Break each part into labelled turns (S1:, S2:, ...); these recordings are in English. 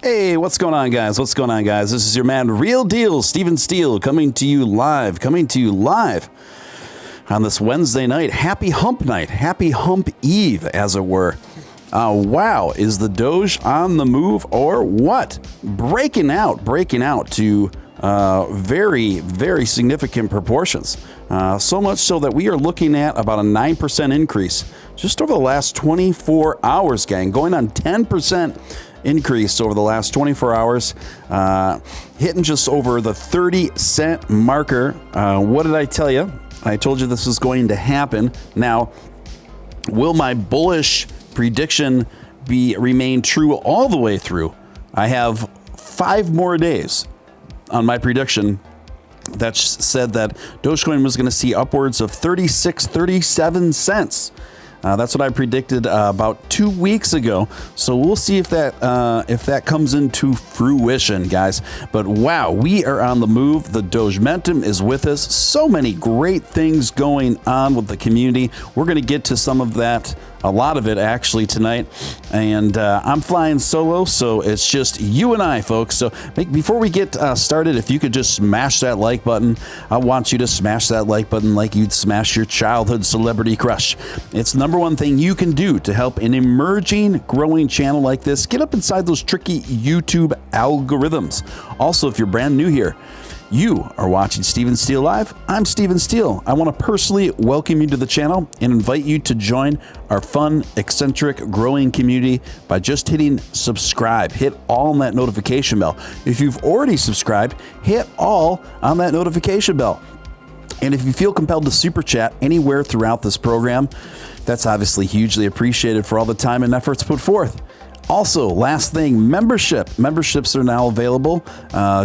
S1: Hey, what's going on, guys? What's going on, guys? This is your man, Real Deal, Steele, coming to you live on this Wednesday night. Happy Hump Night, Happy Hump Eve, as it were. Wow, is the Doge on the move or what? Breaking out to very, very significant proportions. So much so that we are looking at about a 9% increase just over the last 24 hours, gang, going on 10% increase over the last 24 hours, hitting just over the 30-cent marker. What did I tell you? I told you this was going to happen. Now, will my bullish prediction remain true all the way through? I have 5 more days on my prediction that said that Dogecoin was going to see upwards of 36, 37 cents. That's what I predicted about 2 weeks ago. So we'll see if that comes into fruition, guys. But wow, we are on the move. The Dogementum is with us. So many great things going on with the community. We're going to get to some of that, a lot of it actually tonight. And I'm flying solo, so it's just you and I, folks. So before we get started, if you could just smash that like button. I want you to smash that like button like you'd smash your childhood celebrity crush. It's number one thing you can do to help an emerging, growing channel like this get up inside those tricky YouTube algorithms. Also, if you're brand new here, you are watching Steele Live. I'm Steele. I want to personally welcome you to the channel and invite you to join our fun, eccentric, growing community by just hitting subscribe. Hit all on that notification bell. If you've already subscribed, hit all on that notification bell. And if you feel compelled to super chat anywhere throughout this program, that's obviously hugely appreciated for all the time and efforts put forth. Also, last thing, memberships are now available.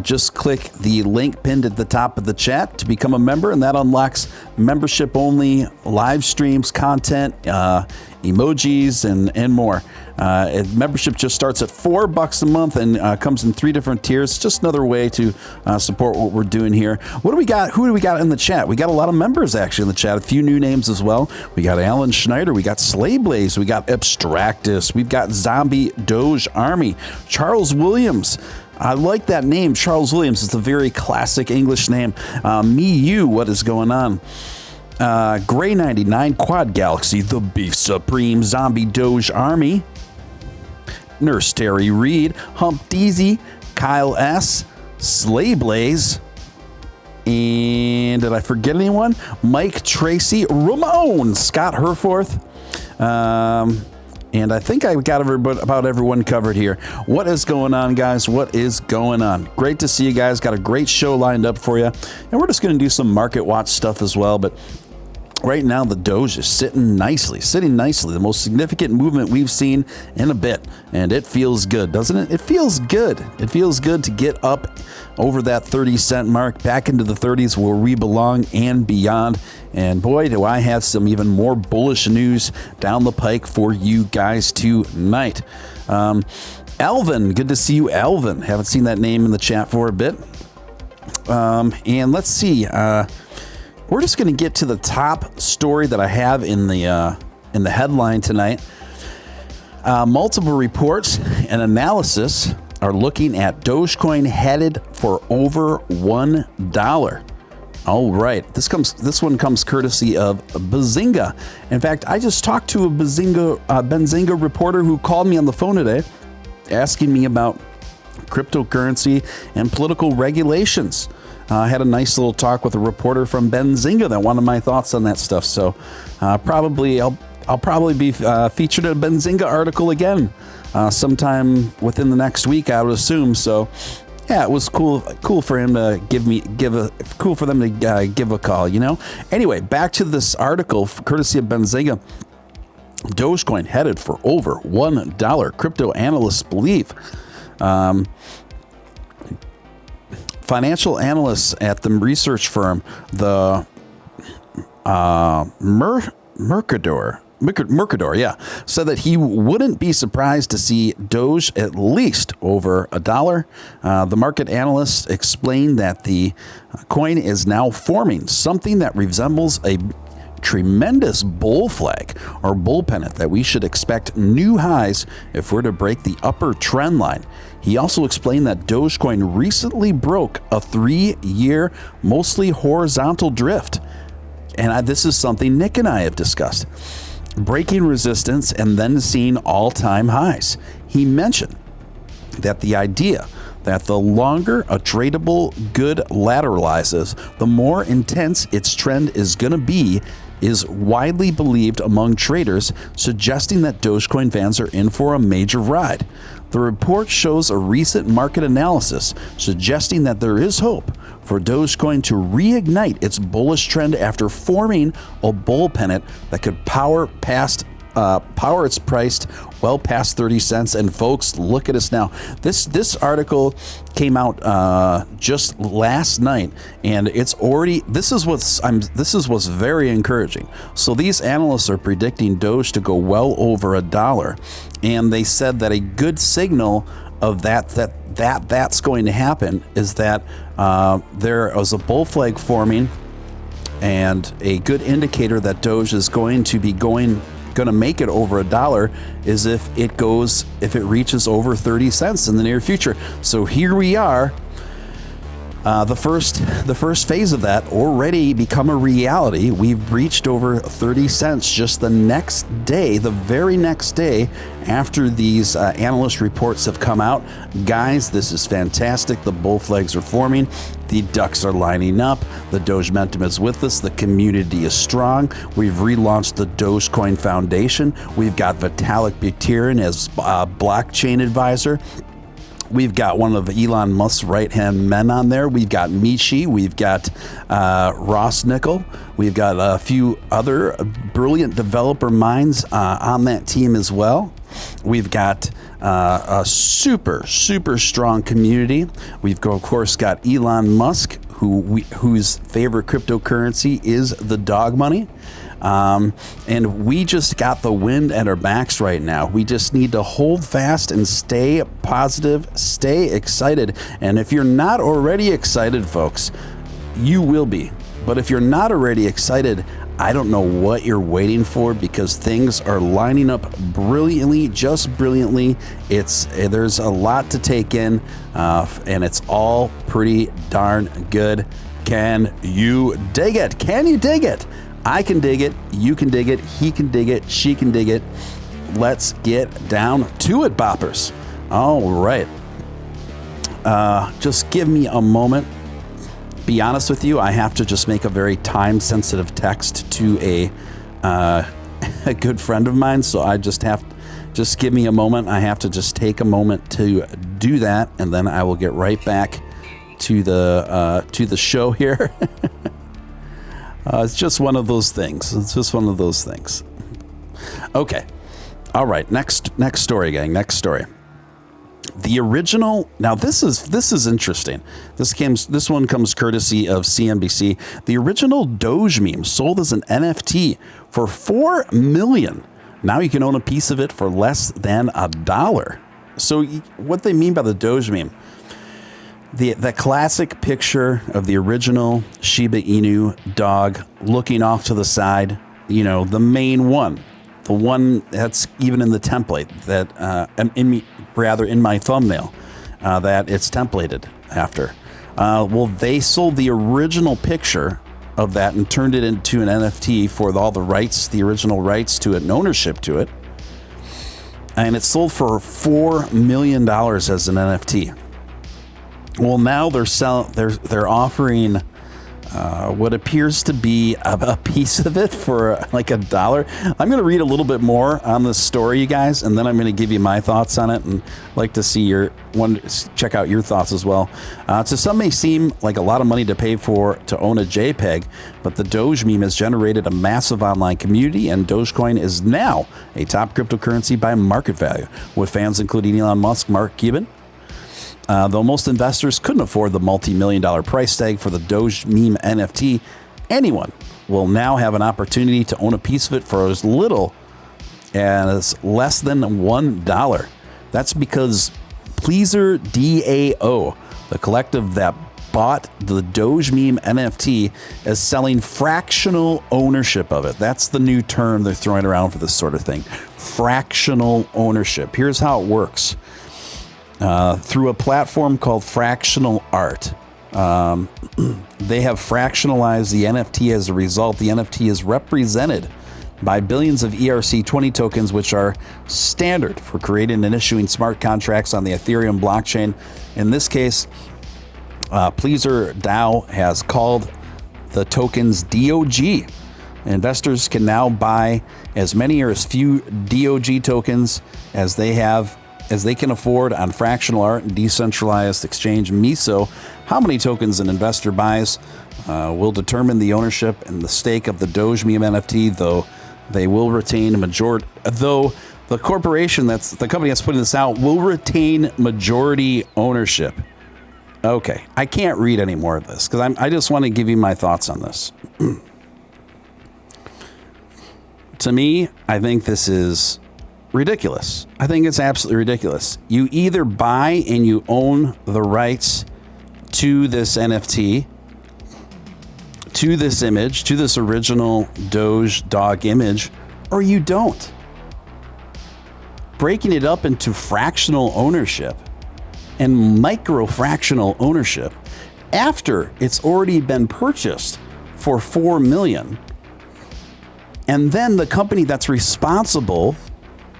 S1: Just click the link pinned at the top of the chat to become a member, and that unlocks membership only live streams, content, emojis, and more. Membership just starts at $4 a month and comes in 3 different tiers. Just another way to support what we're doing here. What do we got? Who do we got in the chat? We got a lot of members actually in the chat. A few new names as well. We got Alan Schneider. We got Slayblaze. We got Abstractus. We've got Zombie Doge Army. Charles Williams. I like that name, Charles Williams. It's a very classic English name. You, what is going on? Gray 99, Quad Galaxy, The Beef Supreme, Zombie Doge Army, Nurse Terry Reed, Hump Deezy, Kyle S, Slayblaze, and did I forget anyone? Mike Tracy, Ramon, Scott Herforth, and I think I got about everyone covered here. What is going on, guys? What is going on? Great to see you guys. Got a great show lined up for you. And we're just going to do some market watch stuff as well. But right now, the Doge is sitting nicely. The most significant movement we've seen in a bit. And it feels good, doesn't it? It feels good. It feels good to get up over that 30-cent mark, back into the 30s where we belong and beyond. And boy, do I have some even more bullish news down the pike for you guys tonight. Alvin, good to see you, Alvin. Haven't seen that name in the chat for a bit. And let's see. We're just going to get to the top story that I have in the headline tonight. Multiple reports and analysis are looking at Dogecoin headed for over $1. All right, this one comes courtesy of Bazinga. In fact, I just talked to a Benzinga reporter who called me on the phone today, asking me about cryptocurrency and political regulations. I had a nice little talk with a reporter from Benzinga that wanted my thoughts on that stuff. So I'll probably be featured in a Benzinga article again sometime within the next week, I would assume. So yeah, it was cool for him to give a call, you know. Anyway, back to this article courtesy of Benzinga. Dogecoin headed for over $1. Crypto analysts believe. Financial analysts at the research firm, the Mercador, said that he wouldn't be surprised to see Doge at least over $1. The market analysts explained that the coin is now forming something that resembles a tremendous bull flag or bull pennant that we should expect new highs if we're to break the upper trend line. He also explained that Dogecoin recently broke a 3-year, mostly horizontal drift. And this is something Nick and I have discussed. Breaking resistance and then seeing all-time highs. He mentioned that the idea that the longer a tradable good lateralizes, the more intense its trend is going to be, is widely believed among traders, suggesting that Dogecoin fans are in for a major ride. The report shows a recent market analysis suggesting that there is hope for Dogecoin to reignite its bullish trend after forming a bull pennant that could power its price well past 30 cents. And folks, look at us now. This article came out just last night, and it's already this is what's very encouraging. So these analysts are predicting Doge to go well over $1, and they said that a good signal of that's going to happen is that there is a bull flag forming, and a good indicator that Doge is going to make it over $1 is if it reaches over 30 cents in the near future. So here we are. The first phase of that already become a reality. We've reached over 30 cents just the very next day after these analyst reports have come out. Guys, this is fantastic. The bull flags are forming. The ducks are lining up. The Doge momentum is with us. The community is strong. We've relaunched the Dogecoin Foundation. We've got Vitalik Buterin as blockchain advisor. We've got one of Elon Musk's right-hand men on there. We've got Michi. We've got Ross Nickel. We've got a few other brilliant developer minds on that team as well. We've got a super strong community. We've, of course, got Elon Musk, whose favorite cryptocurrency is the dog money. And we just got the wind at our backs right now. We just need to hold fast and stay positive, stay excited. And if you're not already excited, folks, you will be. But if you're not already excited, I don't know what you're waiting for, because things are lining up brilliantly, just brilliantly. There's a lot to take in, and it's all pretty darn good. Can you dig it? Can you dig it? I can dig it, you can dig it, he can dig it, she can dig it. Let's get down to it, boppers. All right. Just give me a moment. Be honest with you, I have to just make a very time-sensitive text to a good friend of mine, so I just give me a moment. I have to just take a moment to do that, and then I will get right back to the show here. It's just one of those things. Okay. All right. Next story, gang. Next story. The original. Now this is interesting. This one comes courtesy of CNBC. The original Doge meme sold as an NFT for $4 million. Now you can own a piece of it for less than $1. So what they mean by the Doge meme? The classic picture of the original Shiba Inu dog looking off to the side, the main one, the one that's even in the template that in my thumbnail that it's templated after. Well, they sold the original picture of that and turned it into an NFT for all the rights, the original rights to it and ownership to it. And it sold for $4 million as an NFT. Well, now they're offering what appears to be a piece of it for like $1. I'm going to read a little bit more on this story, you guys, and then I'm going to give you my thoughts on it, and I'd like to see check out your thoughts as well. To some may seem like a lot of money to pay to own a JPEG, but the Doge meme has generated a massive online community, and Dogecoin is now a top cryptocurrency by market value, with fans including Elon Musk, Mark Cuban. Though most investors couldn't afford the multi-million-dollar price tag for the Doge meme NFT, anyone will now have an opportunity to own a piece of it for as little as less than $1. That's because Pleaser DAO, the collective that bought the Doge meme NFT as selling fractional ownership of it. That's the new term they're throwing around for this sort of thing. Fractional ownership. Here's how it works. Through a platform called Fractional Art. They have fractionalized the NFT. As a result, the NFT is represented by billions of ERC20 tokens, which are standard for creating and issuing smart contracts on the Ethereum blockchain. In this case, Pleaser DAO has called the tokens DOG. Investors can now buy as many or as few DOG tokens as they can afford on Fractional Art and decentralized exchange Miso. How many tokens an investor buys will determine the ownership and the stake of the Doge meme NFT, though they will retain a majority. Though the corporation the company that's putting this out will retain majority ownership. Okay, I can't read any more of this because I just want to give you my thoughts on this. To me, I think this is ridiculous. I think it's absolutely ridiculous. You either buy and you own the rights to this NFT, to this image, to this original Doge dog image, or you don't. Breaking it up into fractional ownership and micro fractional ownership after it's already been purchased for $4 million. And then the company that's responsible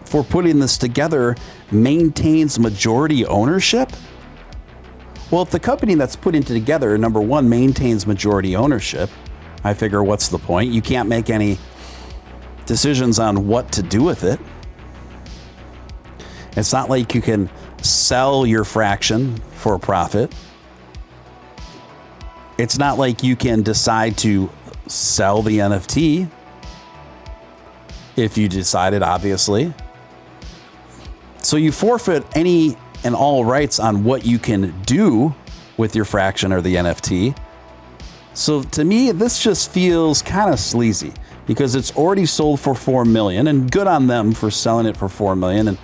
S1: for putting this together maintains majority ownership. Well, if the company that's putting it together, number one, maintains majority ownership, I figure what's the point? You can't make any decisions on what to do with it. It's not like you can sell your fraction for a profit. It's not like you can decide to sell the NFT if you decided, obviously. So you forfeit any and all rights on what you can do with your fraction or the NFT. So to me, this just feels kind of sleazy because it's already sold for $4 million, and good on them for selling it for $4 million.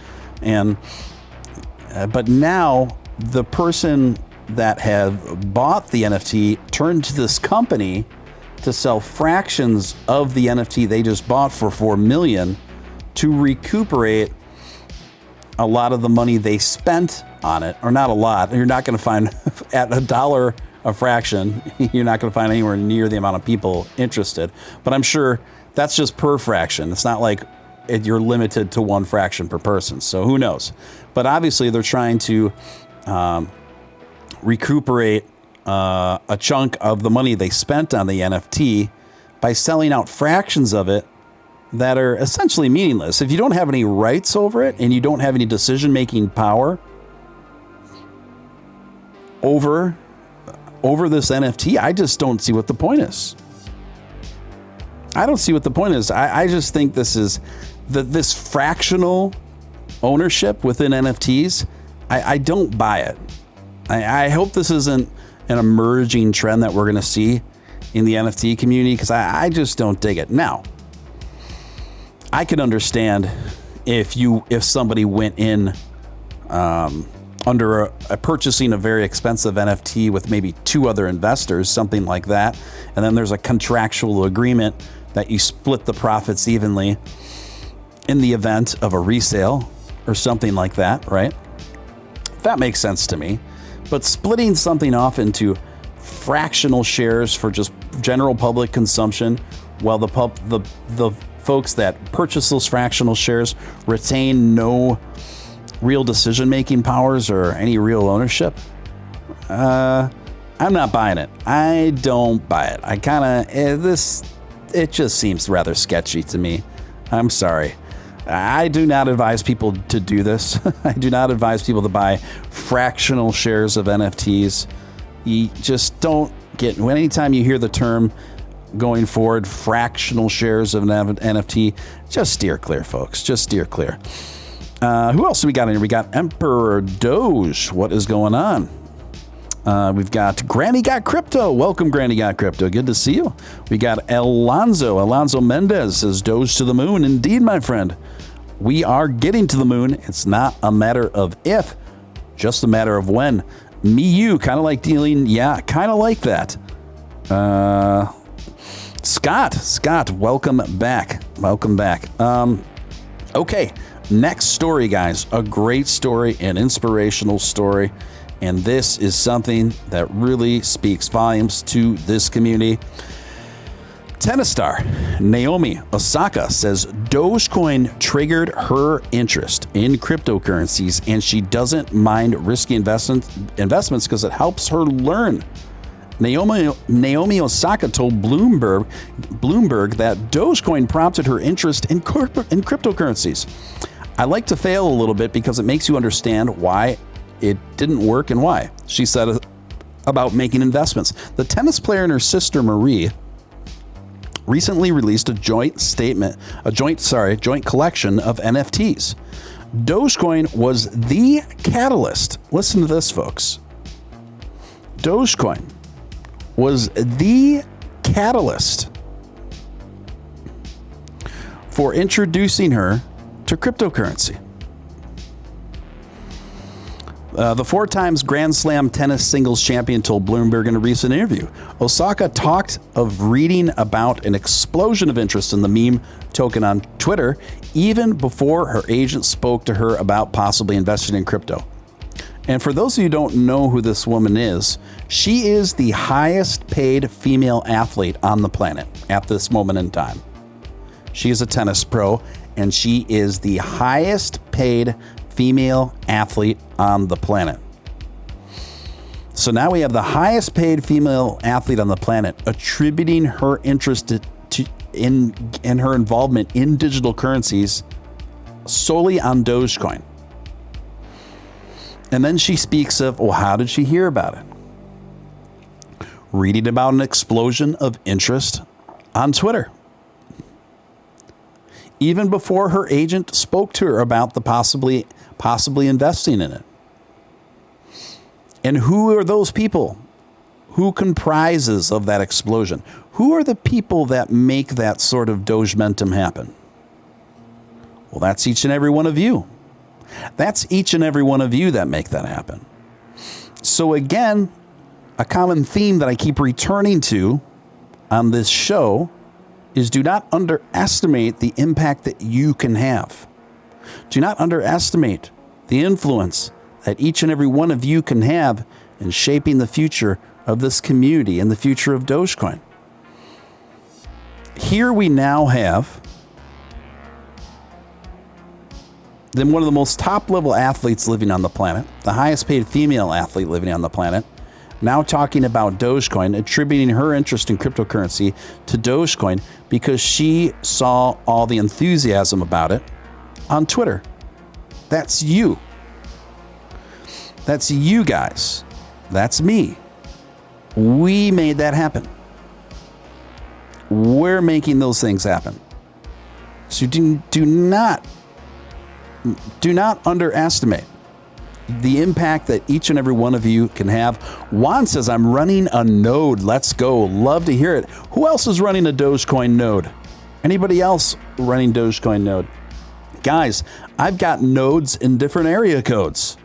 S1: But now the person that had bought the NFT turned to this company to sell fractions of the NFT they just bought for $4 million to recuperate a lot of the money they spent on it, or not a lot. You're not going to find at $1 a fraction, you're not going to find anywhere near the amount of people interested. But I'm sure that's just per fraction. It's not like you're limited to one fraction per person. So who knows? But obviously they're trying to recuperate a chunk of the money they spent on the NFT by selling out fractions of it that are essentially meaningless. If you don't have any rights over it and you don't have any decision-making power over this NFT, I just don't see what the point is. I don't see what the point is. I just think this fractional ownership within NFTs, I don't buy it. I hope this isn't an emerging trend that we're going to see in the NFT community because I just don't dig it. Now, I could understand if somebody went in under purchasing a very expensive NFT with maybe two other investors, something like that, and then there's a contractual agreement that you split the profits evenly in the event of a resale or something like that, right? That makes sense to me. But splitting something off into fractional shares for just general public consumption, while the folks that purchase those fractional shares retain no real decision-making powers or any real ownership, I'm not buying it. I don't buy it. It just seems rather sketchy to me. I'm sorry. I do not advise people to do this. I do not advise people to buy fractional shares of NFTs. You just don't get, anytime you hear the term going forward, fractional shares of an NFT, just steer clear, folks. Just steer clear. Who else do we got in here? We got Emperor Doge. What is going on? We've got Granny Got Crypto. Welcome, Granny Got Crypto. Good to see you. We got Alonzo Mendez says Doge to the moon. Indeed, my friend. We are getting to the moon. It's not a matter of if, just a matter of when. Me, you, kind of like dealing. Yeah, kind of like that. Scott, welcome back. Okay, next story, guys. A great story, an inspirational story. And this is something that really speaks volumes to this community. Tennis star Naomi Osaka says Dogecoin triggered her interest in cryptocurrencies, and she doesn't mind risky investments because it helps her learn. Naomi Osaka told Bloomberg that Dogecoin prompted her interest in cryptocurrencies. I like to fail a little bit because it makes you understand why it didn't work and why. She said about making investments. The tennis player and her sister Marie recently released a joint collection of NFTs. Dogecoin was the catalyst. Listen to this, folks. Dogecoin was the catalyst for introducing her to cryptocurrency. The 4 times Grand Slam tennis singles champion told Bloomberg in a recent interview, Osaka talked of reading about an explosion of interest in the meme token on Twitter even before her agent spoke to her about possibly investing in crypto. And for those of you who don't know who this woman is, she is the highest paid female athlete on the planet at this moment in time. She is a tennis pro, and she is the highest paid female athlete on the planet. So now we have the highest paid female athlete on the planet attributing her interest in her involvement in digital currencies solely on Dogecoin. And then she speaks of, well, how did she hear about it? Reading about an explosion of interest on Twitter. Even before her agent spoke to her about the possibly investing in it. And who are those people? Who comprises of that explosion? Who are the people that make that sort of Dogementum happen? Well, that's each and every one of you. That's each and every one of you that make that happen. So again, a common theme that I keep returning to on this show is do not underestimate the impact that you can have. Do not underestimate the influence that each and every one of you can have in shaping the future of this community and the future of Dogecoin. Here we now have then one of the most top-level athletes living on the planet, the highest-paid female athlete living on the planet, now talking about Dogecoin, attributing her interest in cryptocurrency to Dogecoin because she saw all the enthusiasm about it on Twitter. That's you. That's you guys. That's me. We made that happen. We're making those things happen. So do not underestimate the impact that each and every one of you can have. Juan says, I'm running a node. Let's go. Love to hear it. Who else is running a Dogecoin node? Anybody else running Dogecoin node? Guys, I've got nodes in different area codes.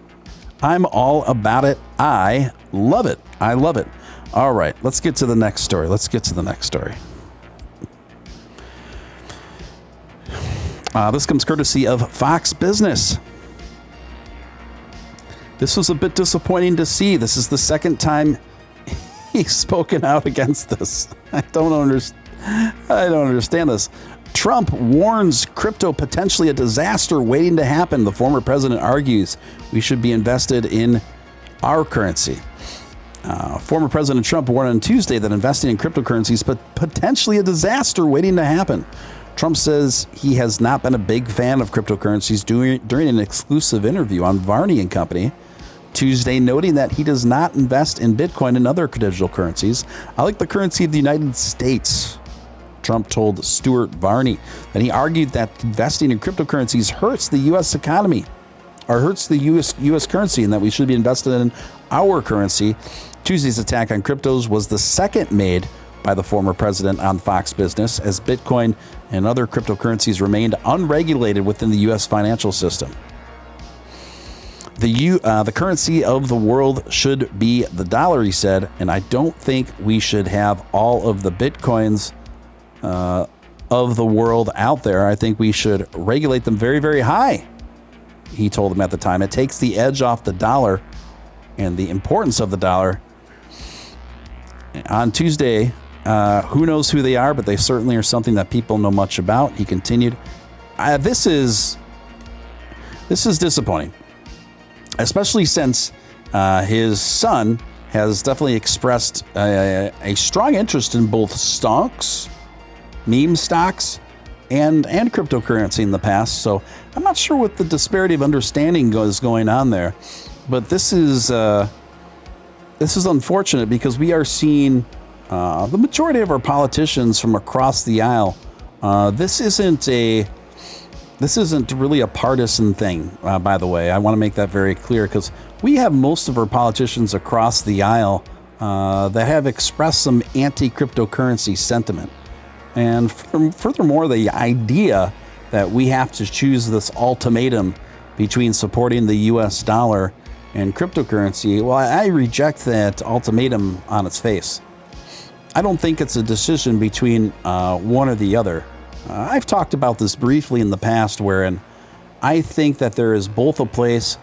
S1: I'm all about it. I love it. I love it. All right, let's get to the next story. This comes courtesy of Fox Business. This was a bit disappointing to see. This is the second time he's spoken out against this. I don't understand this. Trump warns crypto potentially a disaster waiting to happen. The former president argues we should be invested in our currency. Former President Trump warned on Tuesday that investing in cryptocurrencies is potentially a disaster waiting to happen. Trump says he has not been a big fan of cryptocurrencies during an exclusive interview on Varney and Company Tuesday, noting that he does not invest in Bitcoin and other digital currencies. I like the currency of the United States, Trump told Stuart Varney. And he argued that investing in cryptocurrencies hurts the U.S. economy, or hurts the U.S. currency, and that we should be invested in our currency. Tuesday's attack on cryptos was the second made by the former president on Fox Business, as Bitcoin and other cryptocurrencies remained unregulated within the U.S. financial system. The currency of the world should be the dollar, he said, and I don't think we should have all of the Bitcoins of the world out there. I think we should regulate them very, very high, he told them at the time. It takes the edge off the dollar and the importance of the dollar. On Tuesday, who knows who they are, but they certainly are something that people know much about. He continued, this is disappointing, especially since his son has definitely expressed a strong interest in both stocks, meme stocks, and cryptocurrency in the past. So I'm not sure what the disparity of understanding is going on there, but this is unfortunate because we are seeing the majority of our politicians from across the aisle. This isn't really a partisan thing, by the way. I want to make that very clear because we have most of our politicians across the aisle that have expressed some anti-cryptocurrency sentiment. And furthermore, the idea that we have to choose this ultimatum between supporting the U.S. dollar and cryptocurrency, well, I reject that ultimatum on its face. I don't think it's a decision between one or the other. I've talked about this briefly in the past, wherein I think that there is both a place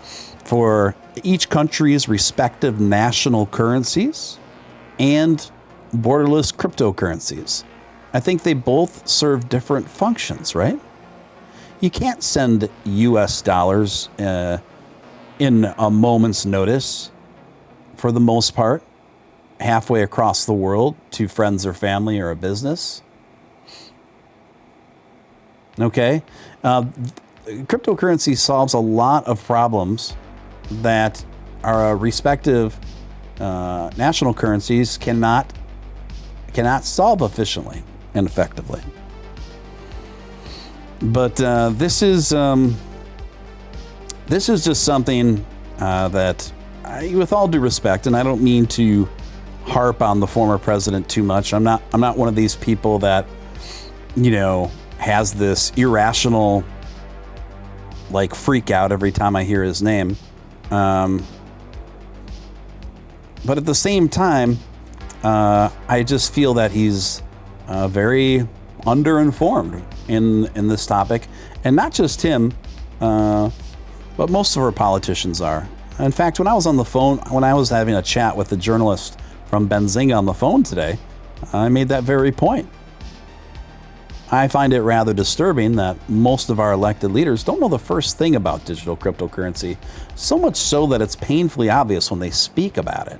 S1: for each country's respective national currencies and borderless cryptocurrencies. I think they both serve different functions, right? You can't send U.S. dollars in a moment's notice, for the most part, halfway across the world to friends or family or a business. Okay? Cryptocurrency solves a lot of problems that our respective national currencies cannot solve efficiently and effectively. But this is just something that, with all due respect, and I don't mean to harp on the former president too much. I'm not one of these people that, has this irrational freak out every time I hear his name. But at the same time, I just feel that he's very underinformed in this topic, and not just him, but most of our politicians are. In fact, when I was on the phone, when I was having a chat with the journalist from Benzinga on the phone today, I made that very point. I find it rather disturbing that most of our elected leaders don't know the first thing about digital cryptocurrency, so much so that it's painfully obvious when they speak about it.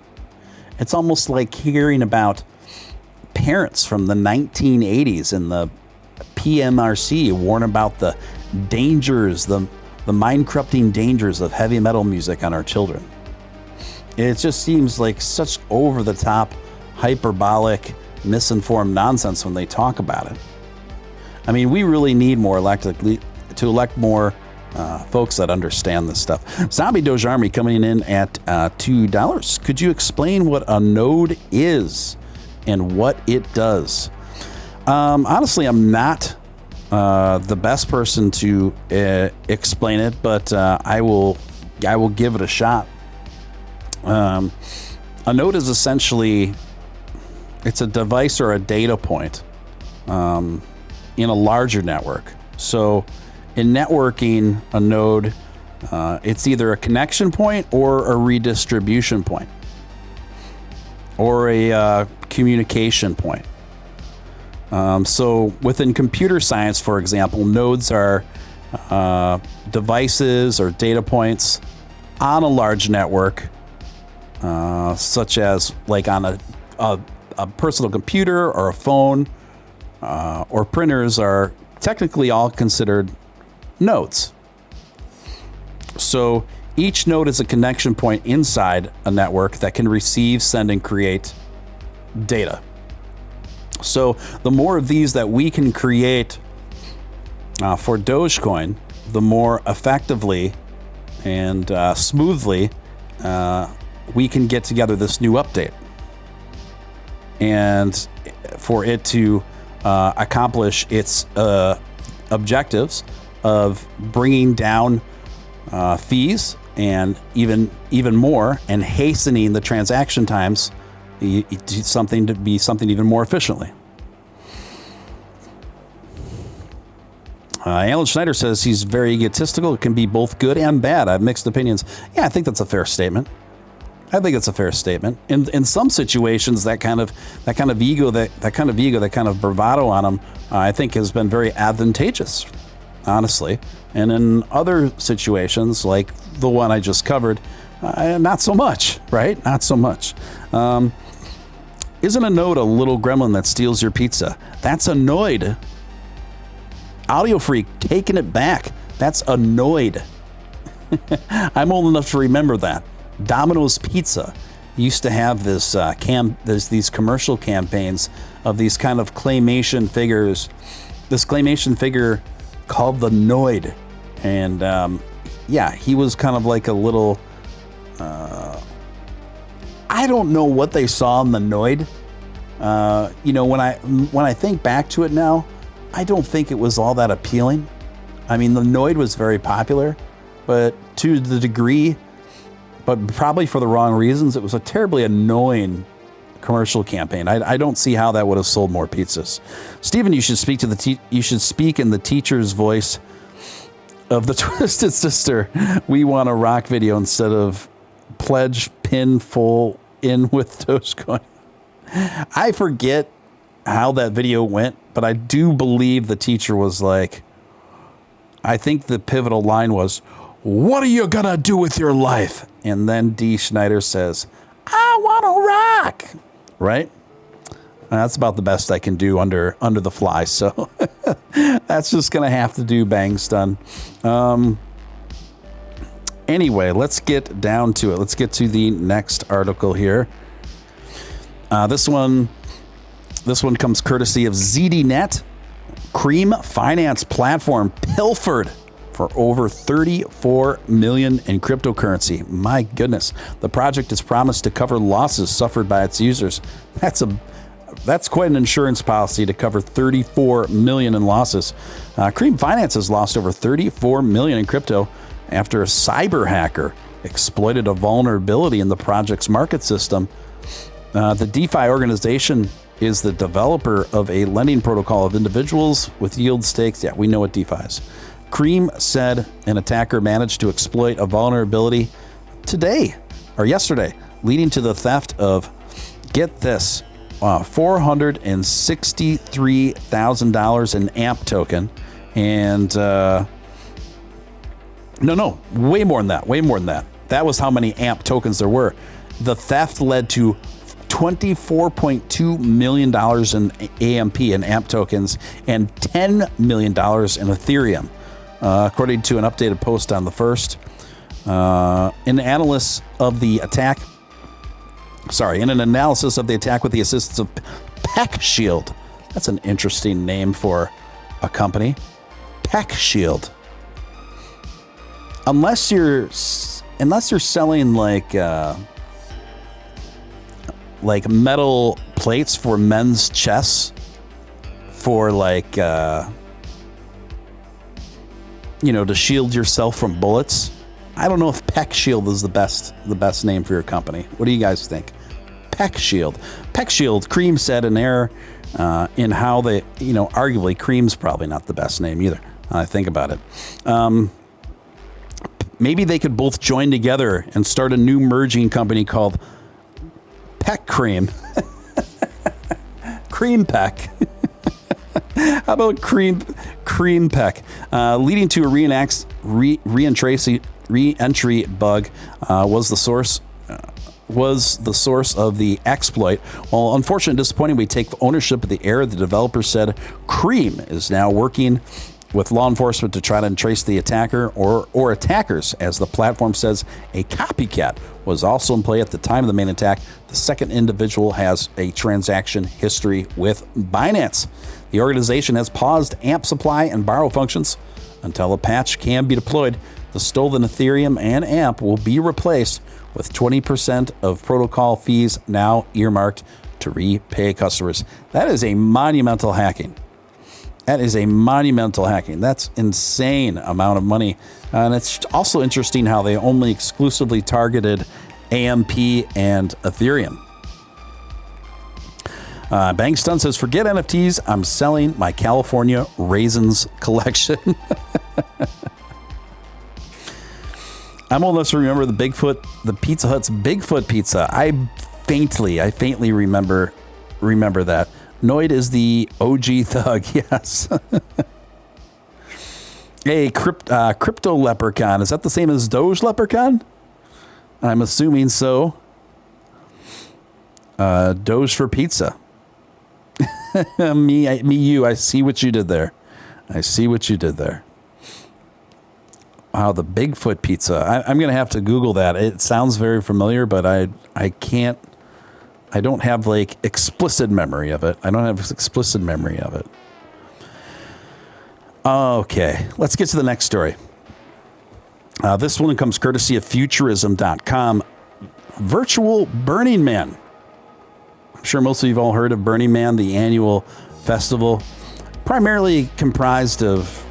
S1: It's almost like hearing about parents from the 1980s and the PMRC warn about the dangers, the mind-corrupting dangers of heavy metal music on our children. It just seems like such over-the-top, hyperbolic, misinformed nonsense when they talk about it. I mean, we really need more to elect more folks that understand this stuff. Zombie Doge Army coming in at $2. Could you explain what a node is and what it does? Honestly, I'm not the best person to explain it, but I will give it a shot. A node is essentially, it's a device or a data point in a larger network. So in networking, a node, it's either a connection point or a redistribution point or a communication point. So within computer science, for example, nodes are devices or data points on a large network, such as on a personal computer or a phone, or printers are technically all considered nodes. So each node is a connection point inside a network that can receive, send, and create data. So the more of these that we can create for Dogecoin, the more effectively and smoothly we can get together this new update. And for it to accomplish its objectives of bringing down fees and even more, and hastening the transaction times to something even more efficiently. Alan Schneider says he's very egotistical. It can be both good and bad. I have mixed opinions. Yeah, I think that's a fair statement. In some situations, that kind of ego, that kind of bravado on him, I think has been very advantageous, honestly. And in other situations, like the one I just covered, not so much, right? Not so much. Isn't a node a little gremlin that steals your pizza? That's annoyed. Audio Freak taking it back. That's annoyed. I'm old enough to remember that. Domino's Pizza used to have there's these commercial campaigns of these kind of claymation figures. This claymation figure called the Noid. And yeah, he was kind of like a little, I don't know what they saw in the Noid. When I think back to it now, I don't think it was all that appealing. I mean, the Noid was very popular, but to the degree, but probably for the wrong reasons, it was a terribly annoying commercial campaign. I don't see how that would have sold more pizzas. Stephen, you should speak in the teacher's voice of the Twisted Sister "We Want to Rock" video instead of "Pledge pin full in with Dogecoin." I forget how that video went, but I do believe the teacher was like, I think the pivotal line was, "What are you gonna do with your life?" And then D. Schneider says, "I want to rock." Right? That's about the best I can do under the fly. So that's just going to have to do, bang stun. Anyway, let's get down to it. Let's get to the next article here. This one comes courtesy of ZDNet. Cream finance platform pilfered for over $34 million in cryptocurrency. My goodness. The project is promised to cover losses suffered by its users. That's quite an insurance policy to cover $34 million in losses. Cream Finance has lost over $34 million in crypto after a cyber hacker exploited a vulnerability in the project's market system. The DeFi organization is the developer of a lending protocol of individuals with yield stakes. Yeah, we know what DeFi is. Cream said an attacker managed to exploit a vulnerability yesterday, leading to the theft of, get this, $463,000 in AMP token. And no, way more than that. That was how many AMP tokens there were. The theft led to $24.2 million in AMP and AMP tokens and $10 million in Ethereum. According to an updated post on the 1st, in an analysis of the attack with the assistance of PeckShield. That's an interesting name for a company. PeckShield. Unless you're selling like metal plates for men's chests for to shield yourself from bullets. I don't know if PeckShield is the best name for your company. What do you guys think? PeckShield. Cream said an error in how they, arguably Cream's probably not the best name either. I think about it. Maybe they could both join together and start a new merging company called Peck Cream. Cream Peck. How about Cream Peck? Leading to a re-entry bug was the source of the exploit. While unfortunate and disappointing, we take ownership of the error. The developer said Cream is now working with law enforcement to try to trace the attacker or attackers. As the platform says, a copycat was also in play at the time of the main attack. The second individual has a transaction history with Binance. The organization has paused AMP supply and borrow functions until a patch can be deployed. The stolen Ethereum and AMP will be replaced with 20% of protocol fees now earmarked to repay customers. That is a monumental hacking. That is a monumental hacking. That's insane amount of money. And it's also interesting how they only exclusively targeted AMP and Ethereum. Bankstun says, forget NFTs. I'm selling my California Raisins collection. I'm old enough to remember the Pizza Hut's Bigfoot pizza. I faintly remember that. Noid is the OG thug. Yes. Hey, Crypto Leprechaun. Is that the same as Doge Leprechaun? I'm assuming so. Doge for pizza. You. I see what you did there. Wow, the Bigfoot pizza. I'm going to have to Google that. It sounds very familiar, but I don't have like explicit memory of it. Okay, let's get to the next story. This one comes courtesy of futurism.com. Virtual Burning Man. I'm sure most of you have all heard of Burning Man, the annual festival, primarily comprised of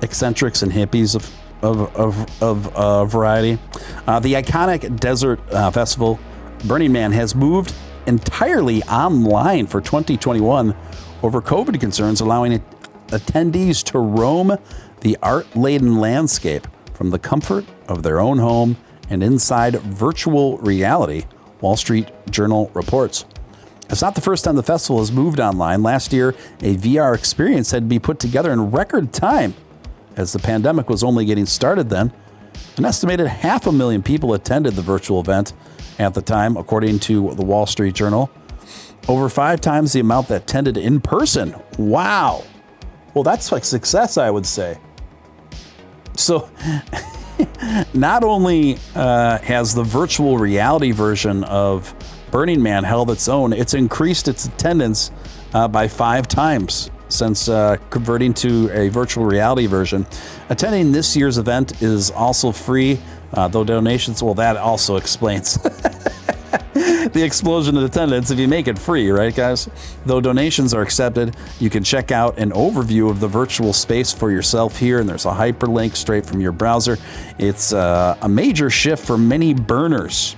S1: eccentrics and hippies of variety. The iconic desert festival, Burning Man, has moved entirely online for 2021 over COVID concerns, allowing attendees to roam the art-laden landscape from the comfort of their own home and inside virtual reality, Wall Street Journal reports. It's not the first time the festival has moved online. Last year, a VR experience had to be put together in record time, as the pandemic was only getting started then. An estimated 500,000 people attended the virtual event at the time, according to the Wall Street Journal. Over 5 times the amount that attended in person. Wow. Well, that's like success, I would say. So not only has the virtual reality version of Burning Man held its own, it's increased its attendance by 5 times since converting to a virtual reality version. Attending this year's event is also free, though donations, well, that also explains the explosion in attendance if you make it free, right, guys? Though donations are accepted, you can check out an overview of the virtual space for yourself here, and there's a hyperlink straight from your browser. It's a major shift for many burners.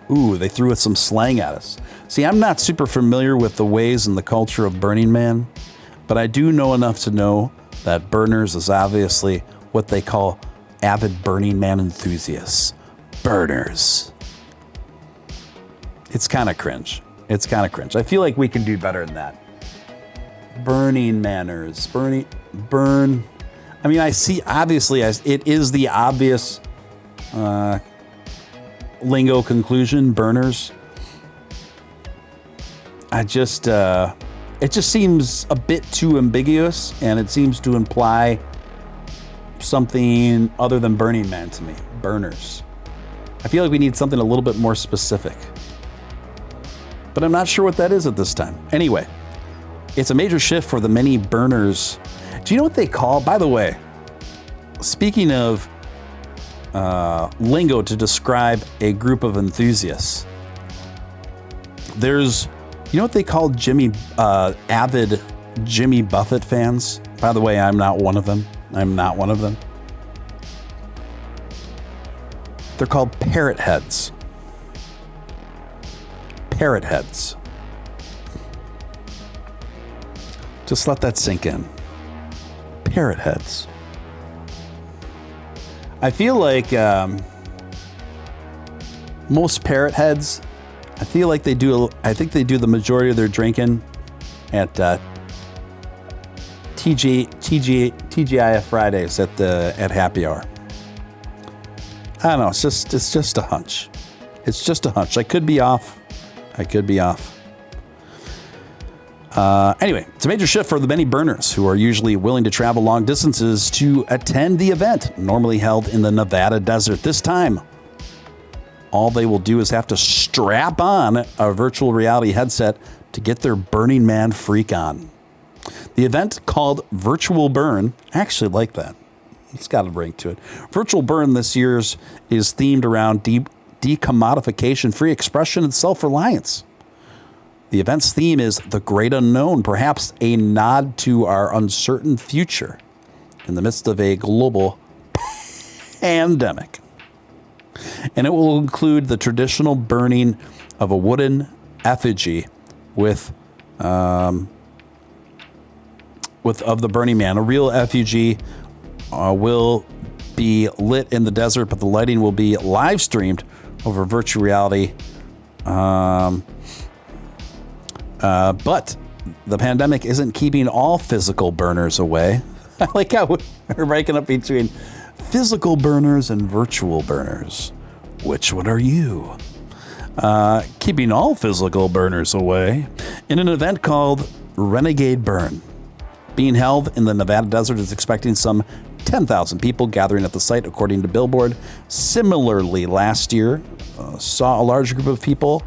S1: Ooh, they threw some slang at us. See, I'm not super familiar with the ways and the culture of Burning Man, but I do know enough to know that burners is obviously what they call avid Burning Man enthusiasts. Burners. It's kind of cringe. I feel like we can do better than that. Burning Manners. Burn. I mean, I see, obviously, it is the obvious lingo conclusion, burners. It just seems a bit too ambiguous, and it seems to imply something other than Burning Man to me. Burners. I feel like we need something a little bit more specific, but I'm not sure what that is at this time. Anyway, it's a major shift for the many burners. Do you know what they call, by the way, speaking of lingo to describe a group of enthusiasts, there's, you know what they call avid Jimmy Buffett fans? By the way, I'm not one of them. They're called parrot heads. Parrot heads. Just let that sink in. Parrot heads. I feel like most parrot heads, I think they do the majority of their drinking at TGIF Fridays at happy hour. I don't know. It's just a hunch. I could be off. Anyway, it's a major shift for the many burners who are usually willing to travel long distances to attend the event, normally held in the Nevada desert. This time, all they will do is have to strap on a virtual reality headset to get their Burning Man freak on. The event, called Virtual Burn, I actually like that. It's got a ring to it. Virtual Burn this year's is themed around decommodification, free expression, and self-reliance. The event's theme is the great unknown, perhaps a nod to our uncertain future in the midst of a global pandemic. And it will include the traditional burning of a wooden effigy of the Burning Man. A real effigy will be lit in the desert, but the lighting will be live streamed over virtual reality. But the pandemic isn't keeping all physical burners away. I like how we're breaking up between physical burners and virtual burners. Which one are you? Keeping all physical burners away in an event called Renegade Burn. Being held in the Nevada desert is expecting some 10,000 people gathering at the site, according to Billboard. Similarly, last year saw a large group of people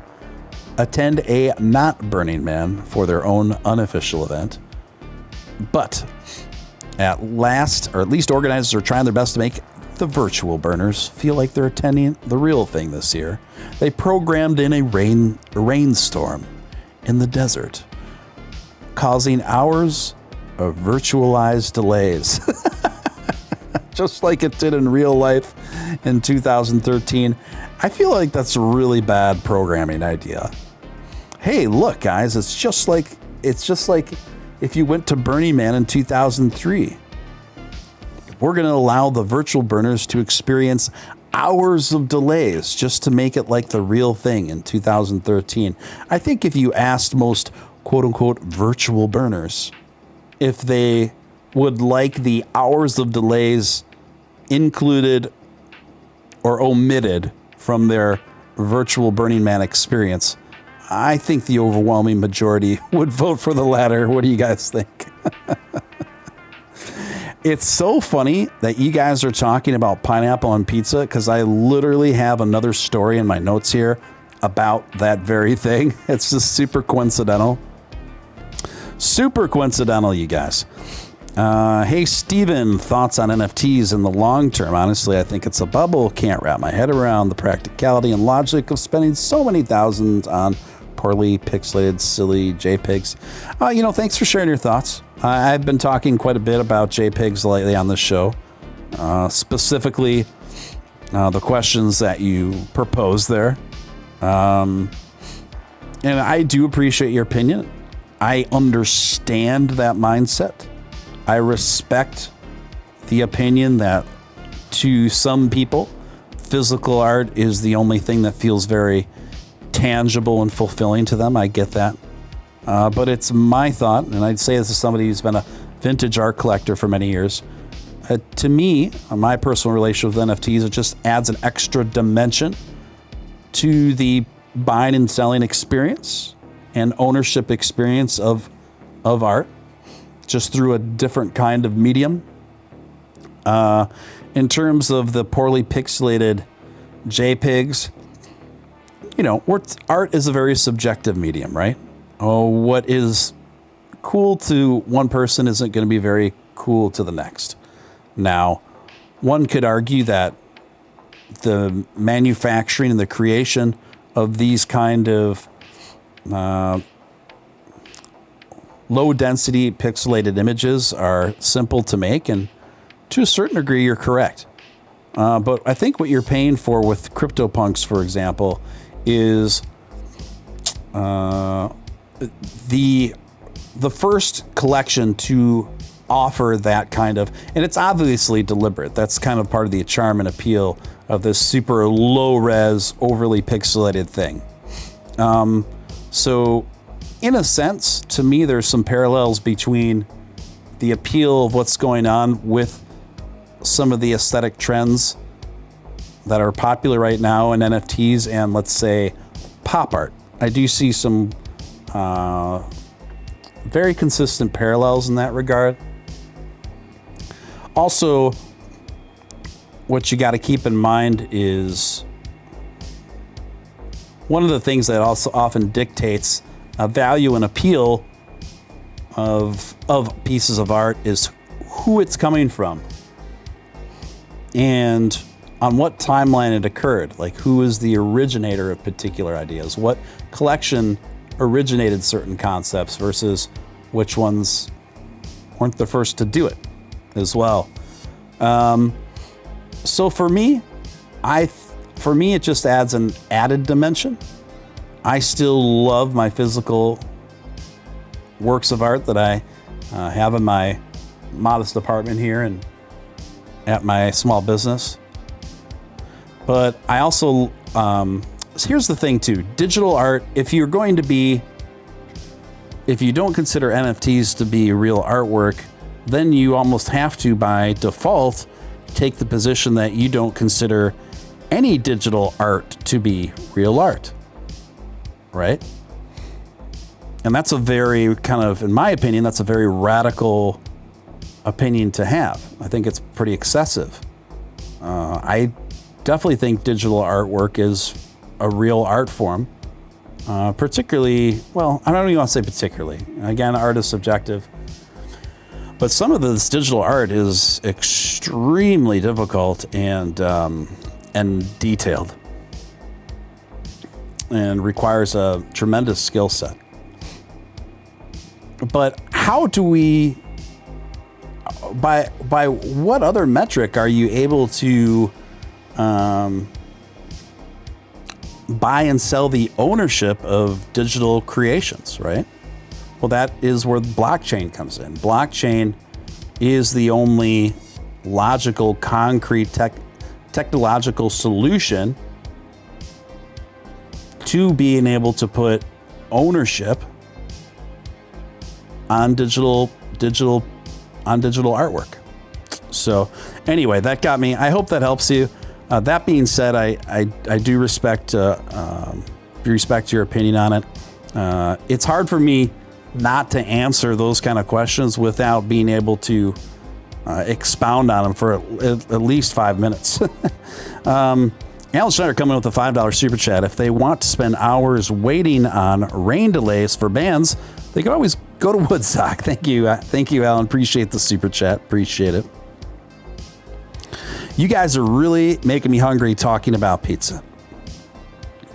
S1: attend a not Burning Man for their own unofficial event. But at least organizers are trying their best to make the virtual burners feel like they're attending the real thing this year. They programmed in a rainstorm in the desert, causing hours of virtualized delays. Just like it did in real life in 2013. I feel like that's a really bad programming idea. Hey, look, guys, it's just like if you went to Burning Man in 2003. We're going to allow the virtual burners to experience hours of delays just to make it like the real thing in 2013. I think if you asked most quote-unquote virtual burners if they would like the hours of delays included or omitted from their virtual Burning Man experience, I think the overwhelming majority would vote for the latter. What do you guys think? It's so funny that you guys are talking about pineapple on pizza, because I literally have another story in my notes here about that very thing. It's just super coincidental. Super coincidental, you guys. Hey, Steven, thoughts on NFTs in the long term? Honestly, I think it's a bubble. Can't wrap my head around the practicality and logic of spending so many thousands on poorly pixelated, silly JPEGs. Thanks for sharing your thoughts. I've been talking quite a bit about JPEGs lately on this show, specifically the questions that you proposed there. And I do appreciate your opinion. I understand that mindset. I respect the opinion that to some people, physical art is the only thing that feels very tangible and fulfilling to them. I get that. But it's my thought, and I'd say this is somebody who's been a vintage art collector for many years. To me, my personal relationship with NFTs, it just adds an extra dimension to the buying and selling experience and ownership experience of art, just through a different kind of medium. In terms of the poorly pixelated JPEGs, art is a very subjective medium, right? What is cool to one person isn't going to be very cool to the next. Now, one could argue that the manufacturing and the creation of these kind of low-density pixelated images are simple to make, and to a certain degree, you're correct. But I think what you're paying for with CryptoPunks, for example, is the first collection to offer that kind of, and it's obviously deliberate. That's kind of part of the charm and appeal of this super low-res, overly pixelated thing. So, in a sense, to me, there's some parallels between the appeal of what's going on with some of the aesthetic trends that are popular right now in NFTs and, let's say, pop art. I do see some very consistent parallels in that regard. Also, what you got to keep in mind is one of the things that also often dictates a value and appeal of pieces of art is who it's coming from and on what timeline it occurred. Like, who is the originator of particular ideas? What collection originated certain concepts versus which ones weren't the first to do it as well. So for me, it just adds an added dimension. I still love my physical works of art that I have in my modest apartment here and at my small business. But I also, here's the thing too, digital art, if you don't consider NFTs to be real artwork, then you almost have to, by default, take the position that you don't consider any digital art to be real art, right? And that's a very kind of, in my opinion, that's a very radical opinion to have. I think it's pretty excessive. I definitely think digital artwork is a real art form. Particularly, well, I don't even want to say particularly. Again, art is subjective. But some of this digital art is extremely difficult and detailed, and requires a tremendous skill set. But how do we, by what other metric are you able to buy and sell the ownership of digital creations, right? Well, that is where blockchain comes in. Blockchain is the only logical, concrete, technological solution to being able to put ownership on digital artwork. So anyway, that got me. I hope that helps you. That being said, I do respect your opinion on it. It's hard for me not to answer those kind of questions without being able to expound on them for at least 5 minutes. Alan Schneider coming with a $5 super chat. If they want to spend hours waiting on rain delays for bands, they can always go to Woodstock. Thank you, Alan. Appreciate the super chat. Appreciate it. You guys are really making me hungry talking about pizza.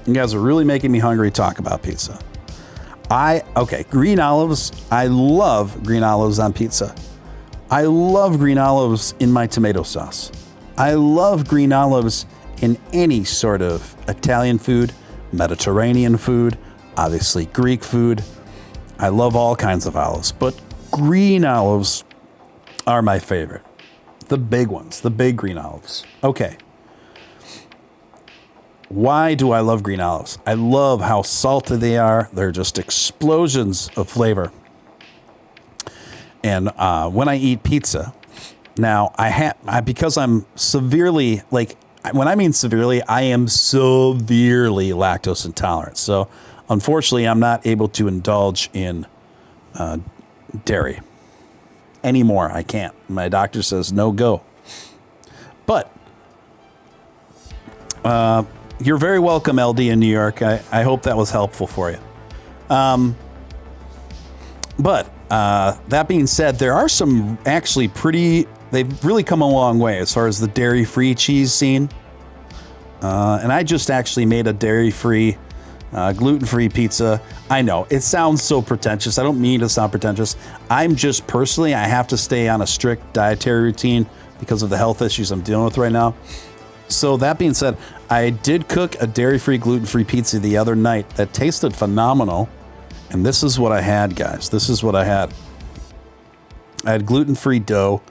S1: You guys are really making me hungry to talk about pizza. Green olives. I love green olives on pizza. I love green olives in my tomato sauce. I love green olives in any sort of Italian food, Mediterranean food, obviously Greek food. I love all kinds of olives, but green olives are my favorite. The big ones, the big green olives. Okay. Why do I love green olives? I love how salty they are. They're just explosions of flavor. And when I eat pizza, now because I'm severely, like, when I mean severely, I am severely lactose intolerant. So unfortunately, I'm not able to indulge in dairy anymore. I can't. My doctor says no go. But you're very welcome, LD in New York. I hope that was helpful for you. But that being said, there are some actually they've really come a long way as far as the dairy-free cheese scene. And I just actually made a dairy-free, gluten-free pizza. I know, it sounds so pretentious. I don't mean to sound pretentious. I'm just personally, I have to stay on a strict dietary routine because of the health issues I'm dealing with right now. So that being said, I did cook a dairy-free, gluten-free pizza the other night that tasted phenomenal. And this is what I had, guys. This is what I had. I had gluten-free dough,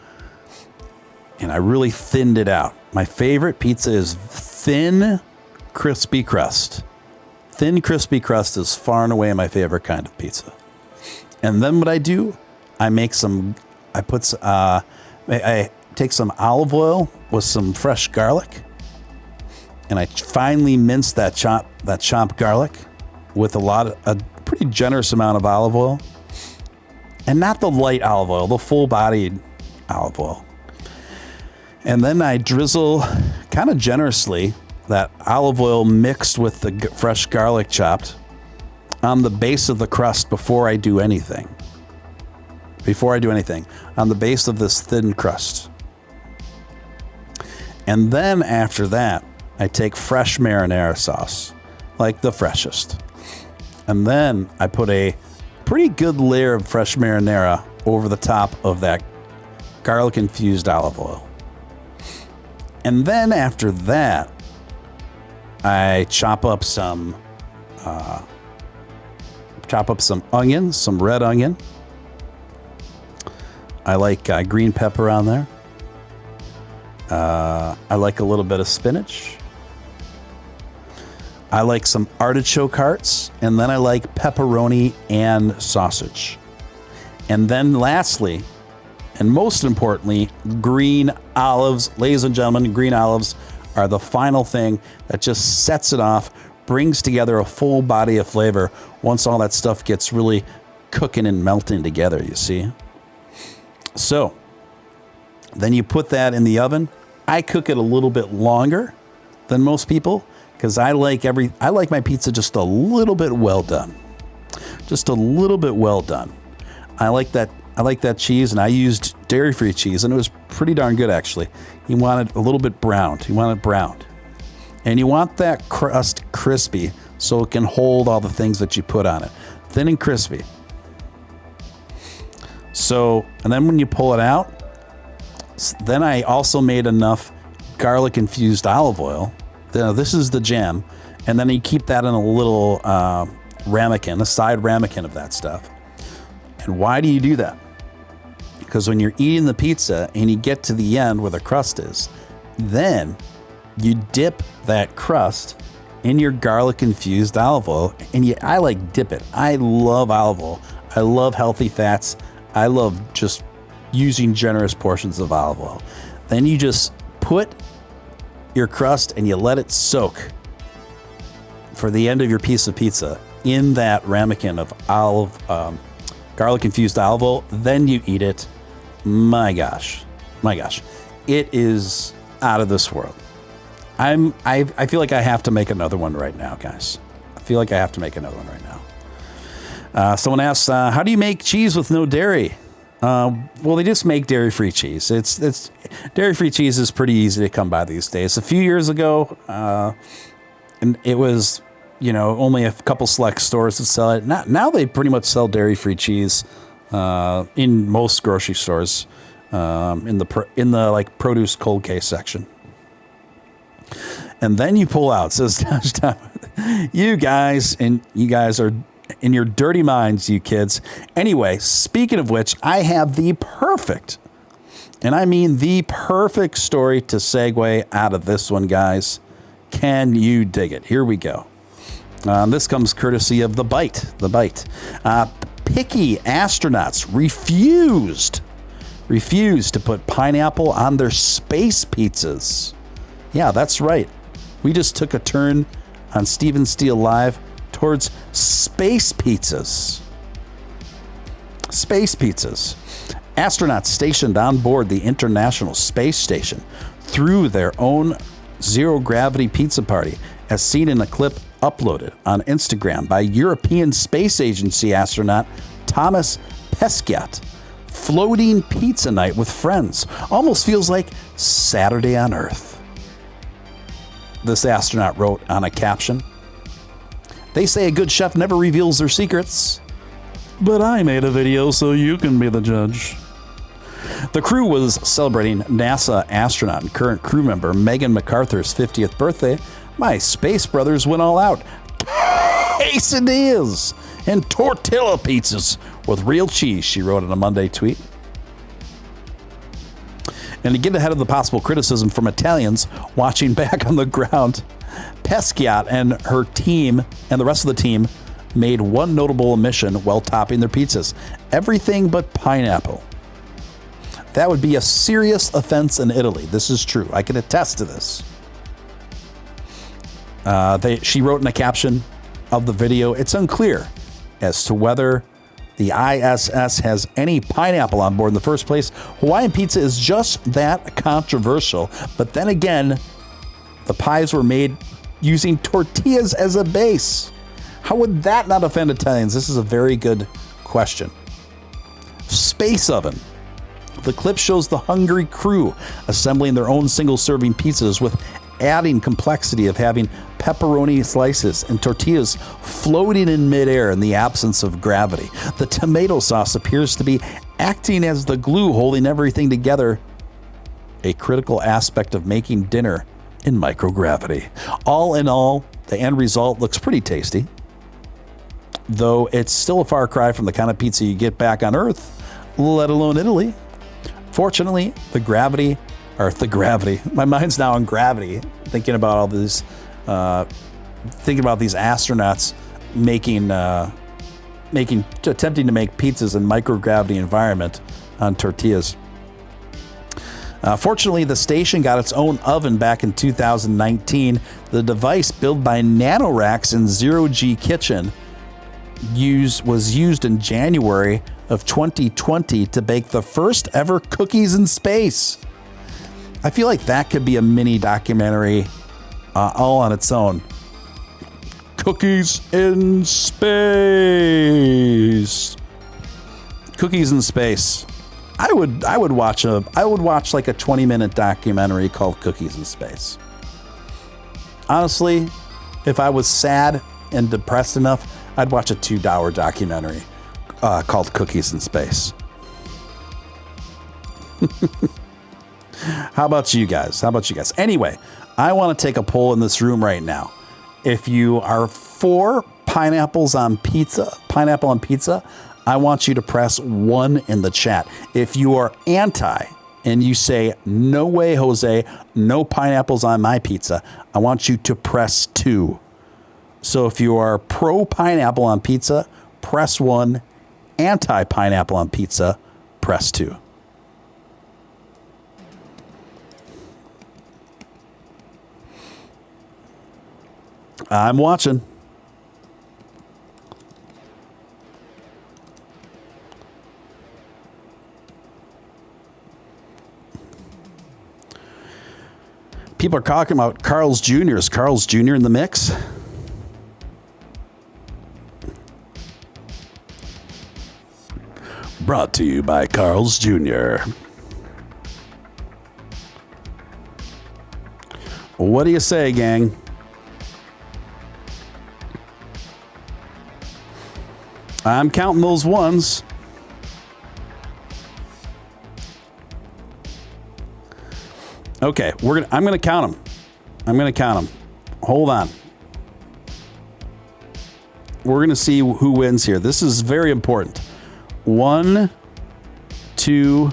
S1: and I really thinned it out. My favorite pizza is thin, crispy crust. Thin, crispy crust is far and away my favorite kind of pizza. And then what I do, I take some olive oil with some fresh garlic, and I finely mince that chopped garlic with a pretty generous amount of olive oil, and not the light olive oil, the full-bodied olive oil. And then I drizzle kind of generously that olive oil mixed with the fresh garlic chopped on the base of the crust before I do anything. On the base of this thin crust. And then after that, I take fresh marinara sauce, like the freshest. And then I put a pretty good layer of fresh marinara over the top of that garlic-infused olive oil. And then after that, I chop up some onions, some red onion. I like green pepper on there. I like a little bit of spinach. I like some artichoke hearts, and then I like pepperoni and sausage. And then lastly, and most importantly, green olives. Ladies and gentlemen, green olives are the final thing that just sets it off, brings together a full body of flavor once all that stuff gets really cooking and melting together, you see? So then you put that in the oven. I cook it a little bit longer than most people because I like my pizza just a little bit well done. Just a little bit well done. I like that cheese, and I used dairy-free cheese, and it was pretty darn good, actually. You want it a little bit browned. You want it browned. And you want that crust crispy so it can hold all the things that you put on it. Thin and crispy. So, and then when you pull it out, then I also made enough garlic-infused olive oil. Now, this is the jam. And then you keep that in a little ramekin, a side ramekin of that stuff. And why do you do that? Because when you're eating the pizza and you get to the end where the crust is, then you dip that crust in your garlic-infused olive oil. And I like dip it. I love olive oil. I love healthy fats. I love just using generous portions of olive oil. Then you just put your crust and you let it soak for the end of your piece of pizza in that ramekin of garlic-infused olive oil. Then you eat it. My gosh. It is out of this world. I feel like I have to make another one right now, guys. I feel like I have to make another one right now. Someone asks, how do you make cheese with no dairy? Well, they just make dairy-free cheese. It's dairy-free cheese is pretty easy to come by these days. A few years ago, and it was, only a couple select stores that sell it. Now they pretty much sell dairy-free cheese in most grocery stores, in the like produce cold case section. And then you pull out, says you guys are in your dirty minds, you kids. Anyway, speaking of which, I have the perfect, and I mean the perfect story to segue out of this one, guys. Can you dig it? Here we go. This comes courtesy of The Bite. Picky astronauts refused to put pineapple on their space pizzas. Yeah, that's right. We just took a turn on Steele Live towards space pizzas. Space pizzas. Astronauts stationed on board the International Space Station threw their own zero-gravity pizza party, as seen in a clip uploaded on Instagram by European Space Agency astronaut Thomas Pesquet. Floating pizza night with friends. Almost feels like Saturday on Earth. This astronaut wrote on a caption. They say a good chef never reveals their secrets, but I made a video so you can be the judge. The crew was celebrating NASA astronaut and current crew member Megan MacArthur's 50th birthday. My space brothers went all out. Quesadillas and tortilla pizzas with real cheese, she wrote in a Monday tweet. And to get ahead of the possible criticism from Italians watching back on the ground, Pesquet and her team and the rest of the team made one notable omission while topping their pizzas. Everything but pineapple. That would be a serious offense in Italy. This is true. I can attest to this. She wrote in a caption of the video, it's unclear as to whether the ISS has any pineapple on board in the first place. Hawaiian pizza is just that controversial. But then again, the pies were made using tortillas as a base. How would that not offend Italians? This is a very good question. Space oven. The clip shows the hungry crew assembling their own single-serving pizzas with adding complexity of having pepperoni slices and tortillas floating in midair in the absence of gravity. The tomato sauce appears to be acting as the glue holding everything together, a critical aspect of making dinner in microgravity. All in all, the end result looks pretty tasty, though it's still a far cry from the kind of pizza you get back on Earth, let alone Italy. Fortunately, the gravity, my mind's now on gravity, thinking about all these, thinking about these astronauts attempting to make pizzas in microgravity environment on tortillas. Fortunately, the station got its own oven back in 2019. The device, built by NanoRacks in Zero G Kitchen, was used in January of 2020 to bake the first ever cookies in space. I feel like that could be a mini documentary all on its own. Cookies in space. Cookies in space. I would watch like a 20-minute documentary called Cookies in Space. Honestly, if I was sad and depressed enough, I'd watch a 2-hour documentary called Cookies in Space. How about you guys? Anyway, I want to take a poll in this room right now. If you are for pineapple on pizza, I want you to press 1 in the chat. If you are anti and you say, no way, Jose, no pineapples on my pizza, I want you to press 2. So if you are pro pineapple on pizza, press 1. Anti pineapple on pizza, press 2. I'm watching. People are talking about Carl's Jr. Is Carl's Jr. in the mix? Brought to you by Carl's Jr. What do you say, gang? I'm counting those ones. Okay, I'm gonna count them. Hold on. We're gonna see who wins here. This is very important. 1, 2,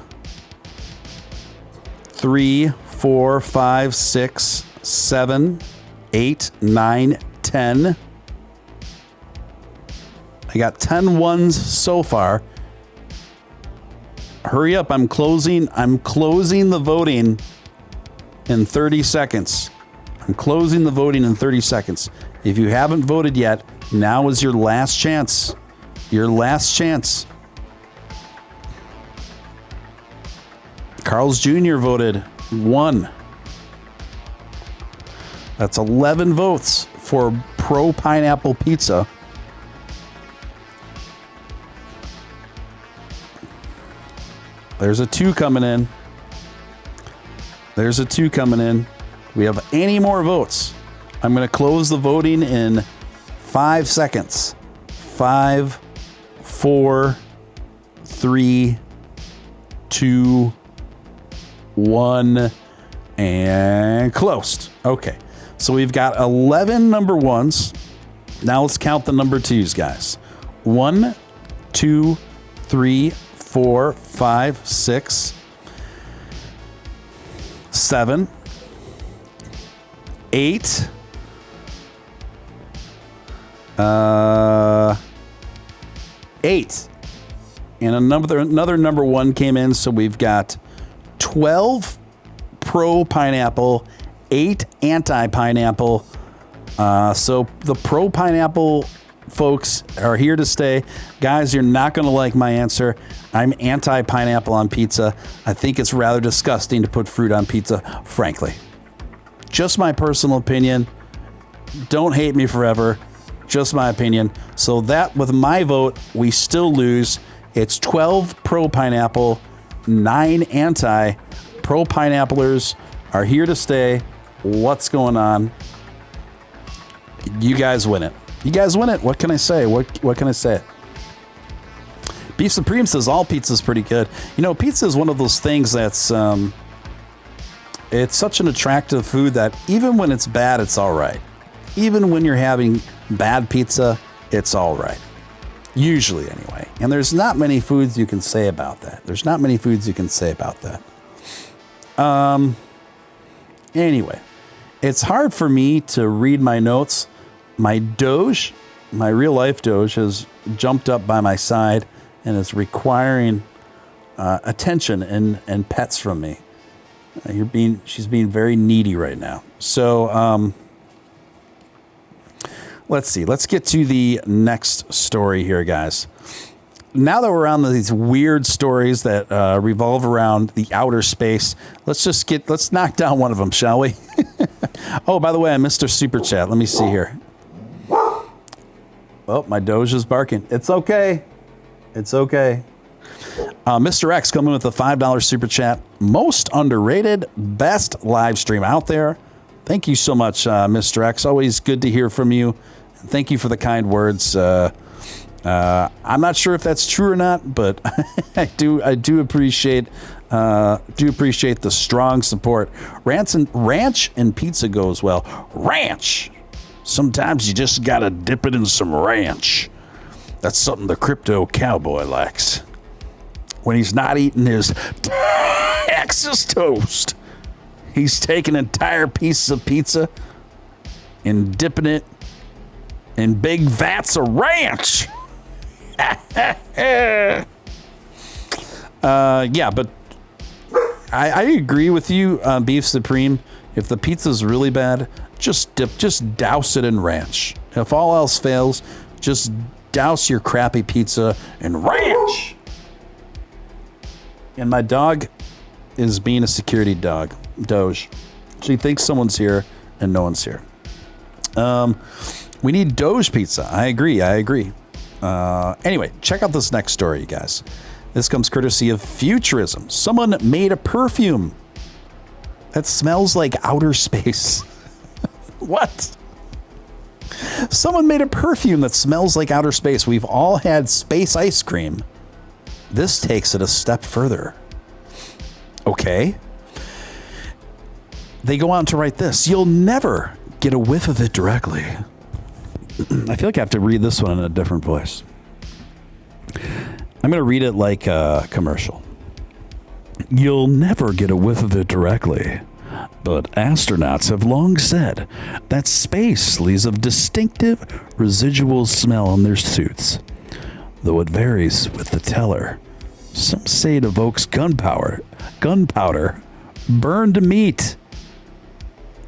S1: 3, 4, 5, 6, 7, 8, 9, 10. I got 10 ones so far. Hurry up, I'm closing the voting in 30 seconds. If you haven't voted yet, now is your last chance. Carl's Jr. voted 1. That's 11 votes for pro pineapple pizza. There's a 2 coming in. We have any more votes? I'm going to close the voting in 5 seconds. 5, 4, 3, 2, 1, and closed. Okay, so we've got 11 number ones. Now let's count the number 2s, guys. 1, 2, 3, 4, 5, 6, 7, 8, 8. And another number 1 came in, so we've got 12 pro pineapple, 8 anti pineapple. So the pro pineapple folks are here to stay. Guys, you're not going to like my answer. I'm anti pineapple on pizza. I think it's rather disgusting to put fruit on pizza, frankly. Just my personal opinion. Don't hate me forever. Just my opinion. So that, with my vote, we still lose. It's 12 pro pineapple, 9 anti. Pro pineapplers are here to stay. What's going on? You guys win it. You guys win it. What can I say? What can I say? Beef Supreme says all pizza's pretty good. You know, pizza is one of those things that's it's such an attractive food that even when it's bad, it's all right. Even when you're having bad pizza, it's all right. Usually, anyway. And there's not many foods you can say about that. Anyway, it's hard for me to read my notes. My Doge, my real life Doge, has jumped up by my side and is requiring attention and pets from me. She's being very needy right now. So let's see. Let's get to the next story here, guys. Now that we're on these weird stories that revolve around the outer space, let's knock down one of them, shall we? Oh, by the way, I missed a super chat. Let me see here. Oh, my Doge is barking. It's okay. It's okay. Mr. X coming with a $5 super chat. Most underrated, best live stream out there. Thank you so much, Mr. X. Always good to hear from you. Thank you for the kind words. I'm not sure if that's true or not, but I do appreciate the strong support. Ranch and pizza goes well. Ranch. Sometimes you just gotta dip it in some ranch. That's something the crypto cowboy likes. When he's not eating his Texas toast, he's taking entire pieces of pizza and dipping it in big vats of ranch. Yeah, but I agree with you, Beef Supreme. If the pizza's really bad, just douse it in ranch. If all else fails, just douse your crappy pizza in ranch. And my dog is being a security dog, Doge. She thinks someone's here and no one's here. We need Doge pizza. I agree. Anyway, check out this next story, you guys. This comes courtesy of Futurism. Someone made a perfume that smells like outer space. What? Someone made a perfume that smells like outer space. We've all had space ice cream. This takes it a step further. Okay. They go on to write this. You'll never get a whiff of it directly. I feel like I have to read this one in a different voice. I'm going to read it like a commercial. You'll never get a whiff of it directly, but astronauts have long said that space leaves a distinctive residual smell on their suits. Though it varies with the teller. Some say it evokes gunpowder, burned meat,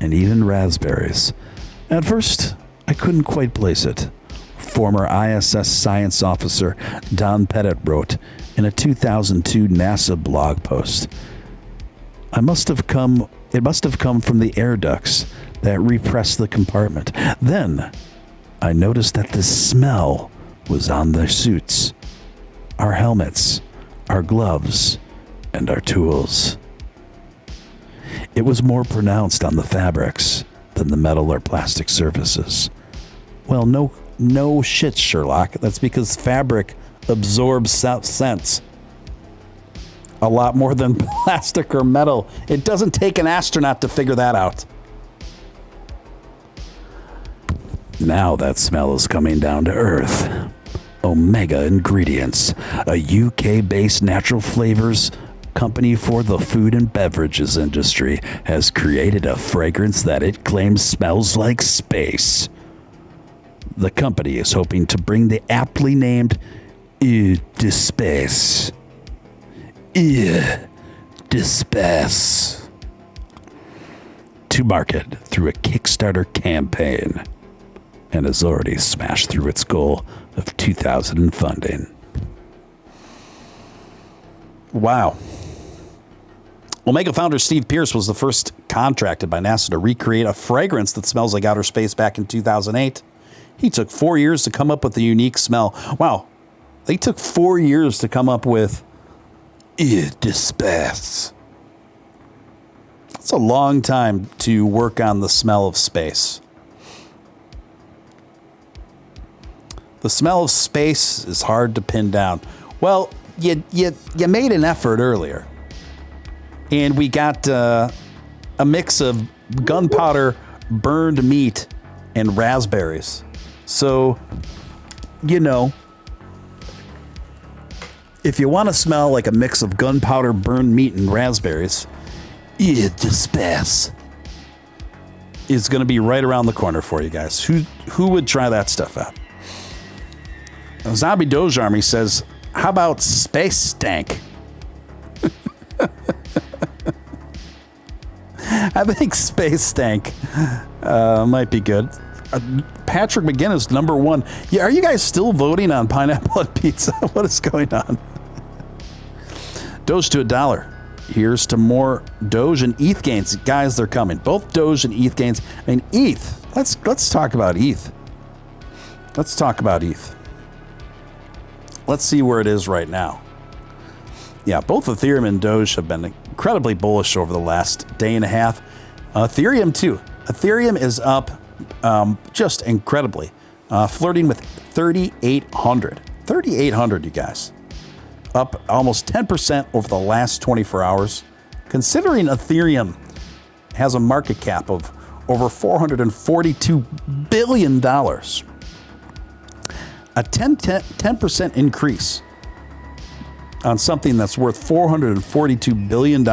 S1: and even raspberries. At first, I couldn't quite place it. Former ISS science officer Don Pettit wrote in a 2002 NASA blog post. It must have come from the air ducts that repressed the compartment. Then, I noticed that the smell was on their suits, our helmets, our gloves, and our tools. It was more pronounced on the fabrics than the metal or plastic surfaces. Well, no shit, Sherlock. That's because fabric absorbs scents a lot more than plastic or metal. It doesn't take an astronaut to figure that out. Now that smell is coming down to Earth. Omega Ingredients, a UK-based natural flavors company for the food and beverages industry, has created a fragrance that it claims smells like space. The company is hoping to bring the aptly named Eau de Space. Eau de Space to market through a Kickstarter campaign and has already smashed through its goal of 2,000 in funding. Wow. Omega founder Steve Pierce was the first contracted by NASA to recreate a fragrance that smells like outer space back in 2008. He took 4 years to come up with the unique smell. Wow. They took 4 years to come up with Eau de Space. That's a long time to work on the smell of space. The smell of space is hard to pin down. Well, you made an effort earlier. And we got a mix of gunpowder, burned meat, and raspberries. So, you know, if you want to smell like a mix of gunpowder, burned meat, and raspberries, the space is going to be right around the corner for you guys. Who would try that stuff out? Zombie Doge Army says, how about Space Stank? I think Space Stank might be good. Patrick McGinnis, number 1. Yeah, are you guys still voting on pineapple on pizza? What is going on? Doge to $1. Here's to more Doge and ETH gains. Guys, they're coming. Both Doge and ETH gains. And ETH. Let's talk about ETH. Let's talk about ETH. Let's see where it is right now. Yeah, both Ethereum and Doge have been incredibly bullish over the last day and a half. Ethereum too. Ethereum is up just incredibly, flirting with 3,800. 3,800, you guys. Up almost 10% over the last 24 hours. Considering Ethereum has a market cap of over $442 billion. A 10% increase on something that's worth $442 billion.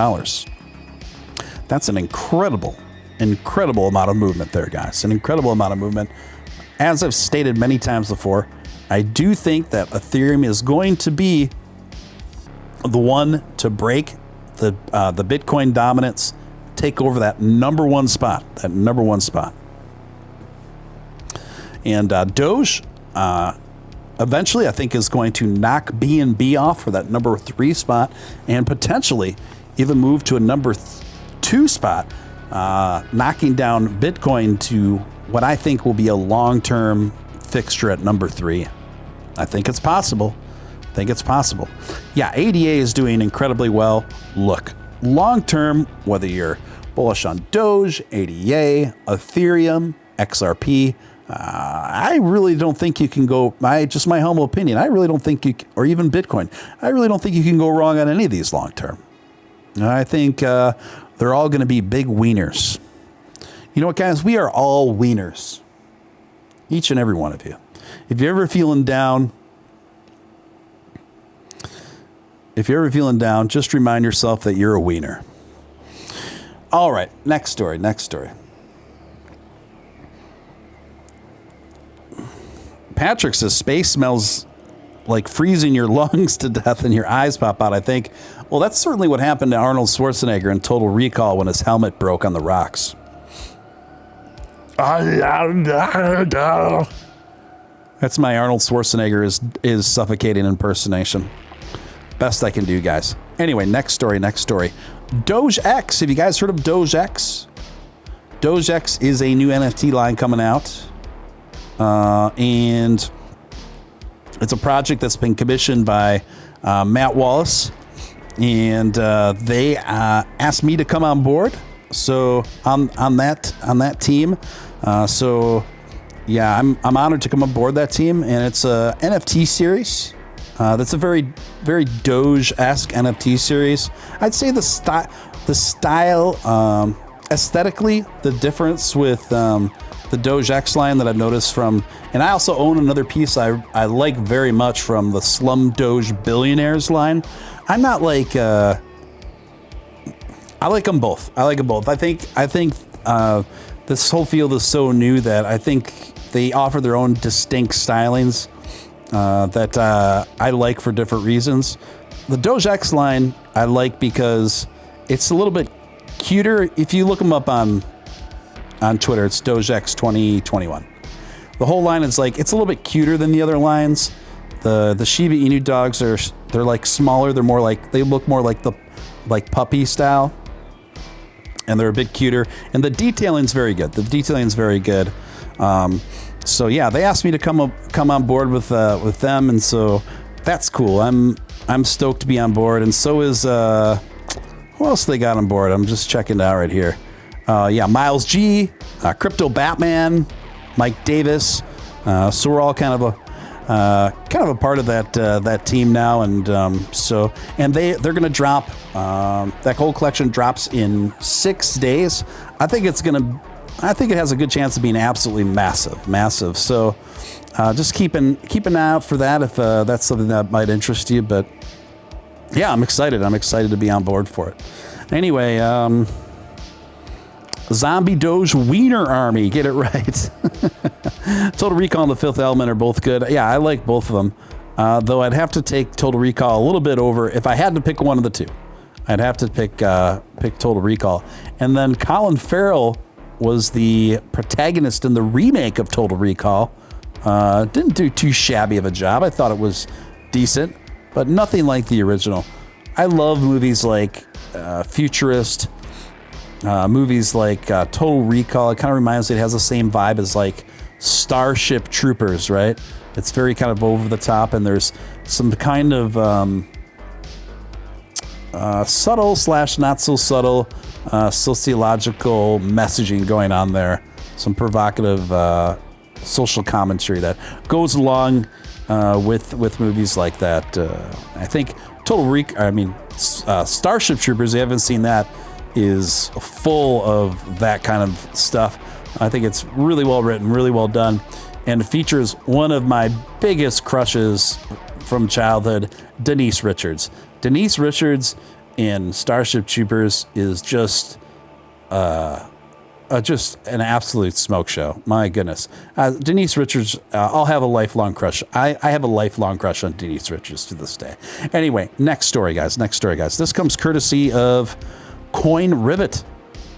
S1: That's an incredible amount of movement there, guys. An incredible amount of movement. As I've stated many times before, I do think that Ethereum is going to be the one to break the Bitcoin dominance, take over that number one spot. And Doge, eventually, I think, is going to knock BNB off for that number 3 spot and potentially even move to a number 2 spot, knocking down Bitcoin to what I think will be a long-term fixture at number 3. I think it's possible. Yeah, ADA is doing incredibly well. Look, long-term, whether you're bullish on Doge, ADA, Ethereum, XRP, I really don't think you can go, just my humble opinion, I really don't think or even Bitcoin, I really don't think you can go wrong on any of these long term. I think they're all going to be big wieners. You know what, guys? We are all wieners. Each and every one of you. If you're ever feeling down, just remind yourself that you're a wiener. All right, next story. Patrick says space smells like freezing your lungs to death and your eyes pop out, I think. Well, that's certainly what happened to Arnold Schwarzenegger in Total Recall when his helmet broke on the rocks. That's my Arnold Schwarzenegger is suffocating impersonation. Best I can do, guys. Anyway, next story. Doge X. Have you guys heard of Doge X? Doge X is a new NFT line coming out. And it's a project that's been commissioned by Matt Wallace, and they asked me to come on board. So on that team, so yeah, I'm honored to come on board that team, and it's a NFT series. That's a very, very Doge-esque NFT series. I'd say the style, aesthetically, the difference with the Doge X line that I've noticed from, and I also own another piece I like very much from the Slum Doge Billionaires line. I'm not like, I like them both. I think this whole field is so new that I think they offer their own distinct stylings that I like for different reasons. The Doge X line I like because it's a little bit cuter. If you look them up on Twitter, it's DogeX 2021. The whole line is like, it's a little bit cuter than the other lines. The Shiba Inu dogs they're like smaller. They're more like, they look more like the puppy style, and they're a bit cuter. And the detailing's very good. So yeah, they asked me to come on board with them, and so that's cool. I'm stoked to be on board, and so is Who else they got on board? I'm just checking it out right here. Yeah, Miles G, Crypto Batman, Mike Davis. So we're all kind of a part of that team now, and they're going to drop. That whole collection drops in 6 days. I think it has a good chance of being absolutely massive. So just keep an eye out for that if that's something that might interest you. But yeah, I'm excited. I'm excited to be on board for it. Anyway, Zombie Doge Wiener Army, get it right. Total Recall and The Fifth Element are both good. Yeah, I like both of them. Though I'd have to take Total Recall a little bit over. If I had to pick one of the two, I'd have to pick Total Recall. And then Colin Farrell was the protagonist in the remake of Total Recall. Didn't do too shabby of a job. I thought it was decent, but nothing like the original. I love movies like Futurist, movies like Total Recall. It kind of reminds me, it has the same vibe as like Starship Troopers, right? It's very kind of over the top, and there's some kind of subtle / not so subtle sociological messaging going on there. Some provocative social commentary that goes along with movies like that. I think Starship Troopers, you haven't seen that, is full of that kind of stuff. I think it's really well written, really well done, and it features one of my biggest crushes from childhood, Denise Richards. Denise Richards in Starship Troopers is just an absolute smoke show. My goodness. Denise Richards, I'll have a lifelong crush. I have a lifelong crush on Denise Richards to this day. Anyway, next story, guys. This comes courtesy of Coin Rivet.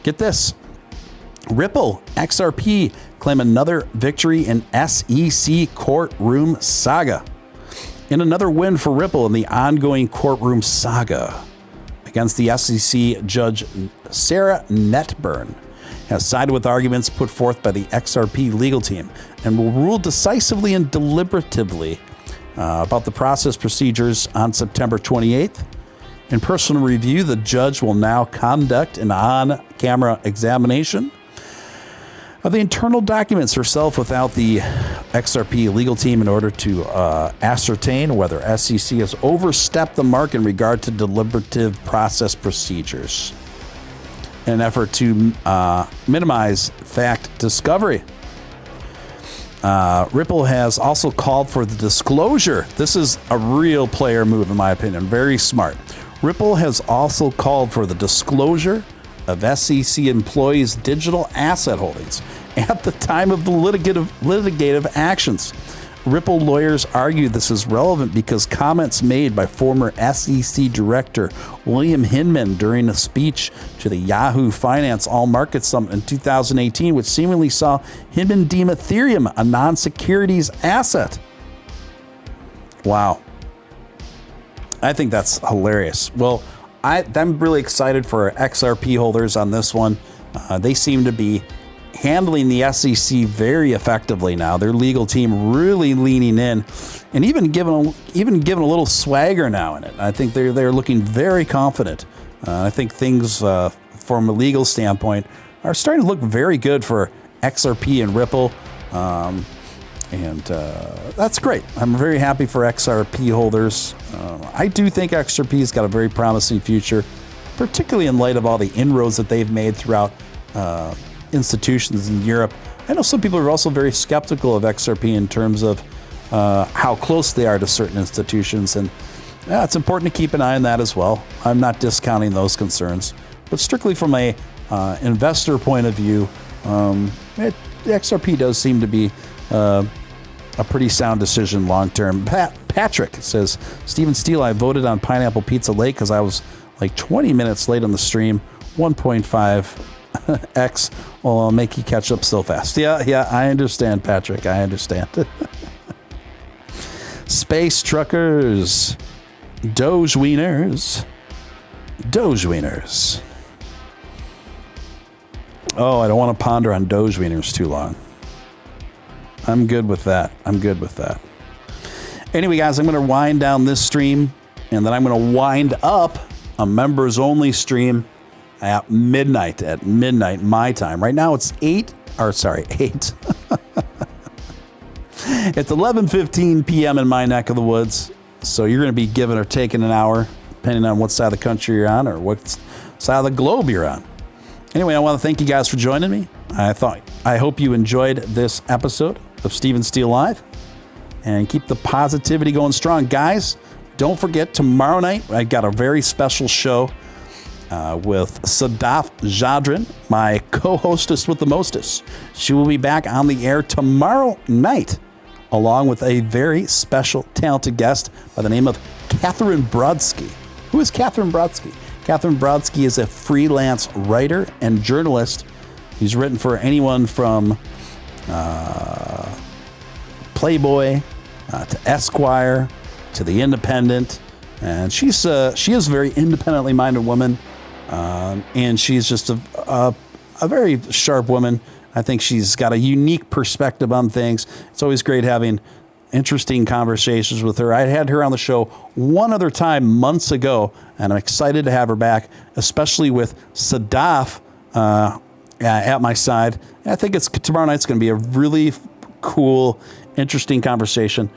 S1: Get this. Ripple XRP claim another victory in SEC courtroom saga. In another win for Ripple in the ongoing courtroom saga against the SEC judge, Sarah Netburn has sided with arguments put forth by the XRP legal team and will rule decisively and deliberatively about the process procedures on September 28th. In personal review, the judge will now conduct an on-camera examination of the internal documents herself without the XRP legal team in order to ascertain whether SEC has overstepped the mark in regard to deliberative process procedures in an effort to minimize fact discovery. Ripple has also called for the disclosure. This is a real player move, in my opinion. Very smart. Ripple has also called for the disclosure of SEC employees' digital asset holdings at the time of the litigative actions. Ripple lawyers argue this is relevant because comments made by former SEC Director William Hinman during a speech to the Yahoo Finance All Markets Summit in 2018, which seemingly saw Hinman deem Ethereum a non-securities asset. Wow. I think that's hilarious. Well, I'm really excited for XRP holders on this one. They seem to be handling the SEC very effectively now. Their legal team really leaning in, and even giving a little swagger now in it. I think they're looking very confident. I think things from a legal standpoint are starting to look very good for XRP and Ripple, and that's great. I'm very happy for XRP holders. I do think XRP's got a very promising future, particularly in light of all the inroads that they've made throughout institutions in Europe. I know some people are also very skeptical of XRP in terms of how close they are to certain institutions, and it's important to keep an eye on that as well. I'm not discounting those concerns, but strictly from a investor point of view, the XRP does seem to be a pretty sound decision long term. Patrick says, Steven Steele, I voted on Pineapple Pizza late because I was like 20 minutes late on the stream. 1.5x. Well, I'll make you catch up so fast. Yeah, I understand, Patrick. I understand. Space Truckers. Doge Wieners. Oh, I don't want to ponder on Doge Wieners too long. I'm good with that. Anyway, guys, I'm going to wind down this stream, and then I'm going to wind up a members only stream at midnight my time. Right now it's 8. It's 11:15 p.m. in my neck of the woods. So you're going to be giving or taking an hour, depending on what side of the country you're on or what side of the globe you're on. Anyway, I want to thank you guys for joining me. I hope you enjoyed this episode of Steven Steele Live, and keep the positivity going strong. Guys, don't forget, tomorrow night, I got a very special show with Sadaf Jadrin, my co-hostess with the mostest. She will be back on the air tomorrow night, along with a very special, talented guest by the name of Catherine Brodsky. Who is Catherine Brodsky? Catherine Brodsky is a freelance writer and journalist. He's written for anyone from Playboy to Esquire to The Independent, and she is a very independently minded woman, and she's just a very sharp woman. I think she's got a unique perspective on things. It's always great having interesting conversations with her. I had her on the show one other time months ago, and I'm excited to have her back, especially with Sadaf at my side. And I think tomorrow night's going to be a really cool, interesting conversation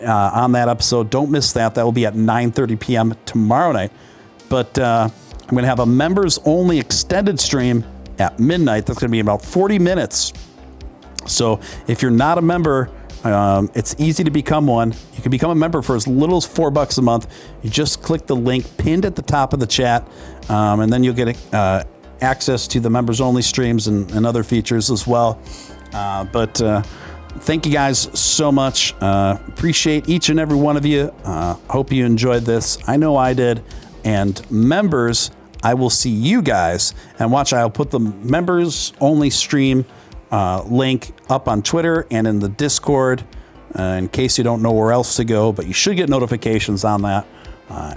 S1: on that episode. Don't miss that. That will be at 9:30 p.m. tomorrow night. But I'm going to have a members-only extended stream at midnight. That's going to be about 40 minutes. So if you're not a member, it's easy to become one. You can become a member for as little as $4 a month. You just click the link pinned at the top of the chat, and then you'll get access to the members-only streams and other features as well. But thank you guys so much. Appreciate each and every one of you. Hope you enjoyed this. I know I did. And members, I will see you guys. And watch, I'll put the members-only stream link up on Twitter and in the Discord in case you don't know where else to go, but you should get notifications on that.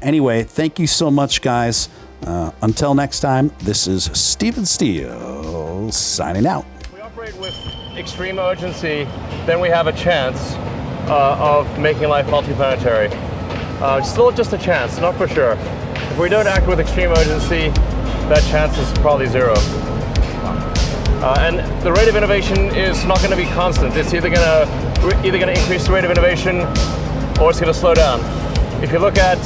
S1: Anyway, thank you so much, guys. Until next time, this is Steven Steele signing out.
S2: If we operate with extreme urgency, then we have a chance of making life multiplanetary. Still just a chance, not for sure. If we don't act with extreme urgency, that chance is probably zero. And the rate of innovation is not going to be constant. It's either going to increase the rate of innovation, or it's going to slow down. If you look at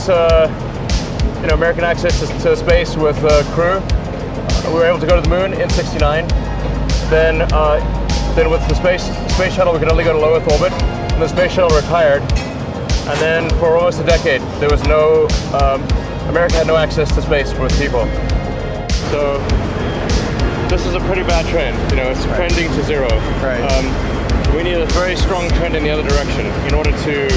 S2: American access to space with Crew, we were able to go to the moon in '69. Then with the space shuttle, we could only go to low Earth orbit. And the space shuttle retired. And then for almost a decade, there was no America had no access to space with people. So this is a pretty bad trend. It's trending to zero.
S3: Right.
S2: We need a very strong trend in the other direction in order to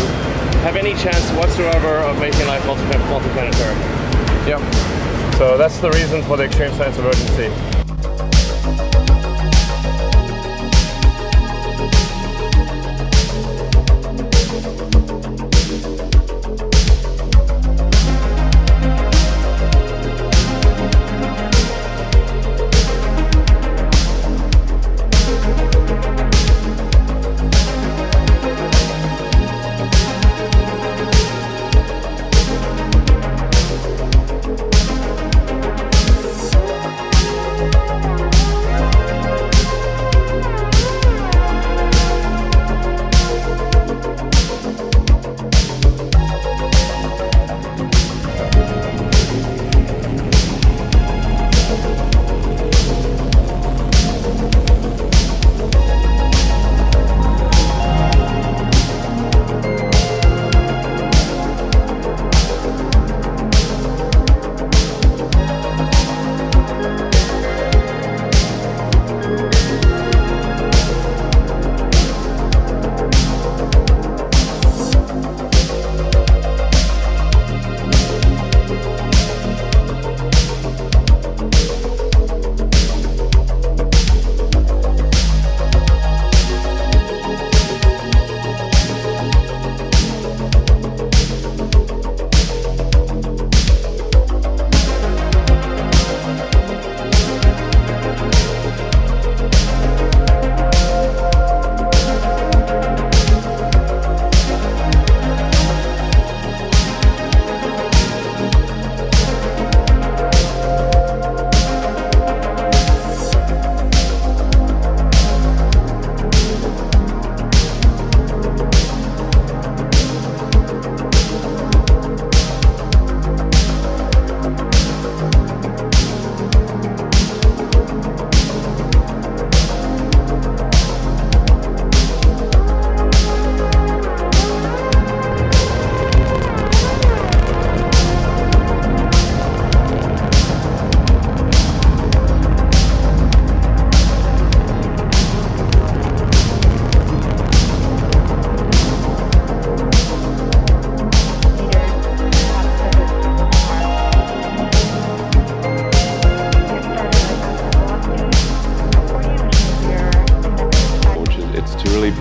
S2: have any chance whatsoever of making life multiplanetary.
S3: Yep.
S2: So that's the reason for the extreme sense of urgency.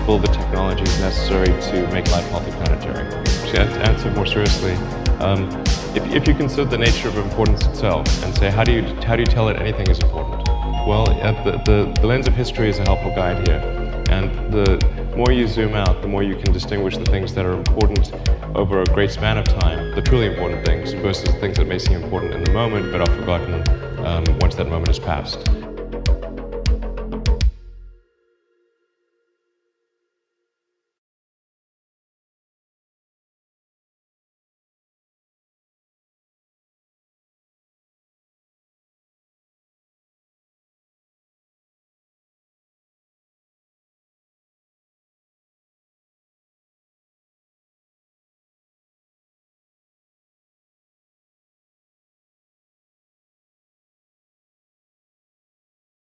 S3: build the technologies necessary to make life multiplanetary. To answer more seriously, if you consider the nature of importance itself and say, how do you tell that anything is important? Well, the lens of history is a helpful guide here. And the more you zoom out, the more you can distinguish the things that are important over a great span of time, the truly important things, versus things that may seem important in the moment but are forgotten once that moment has passed.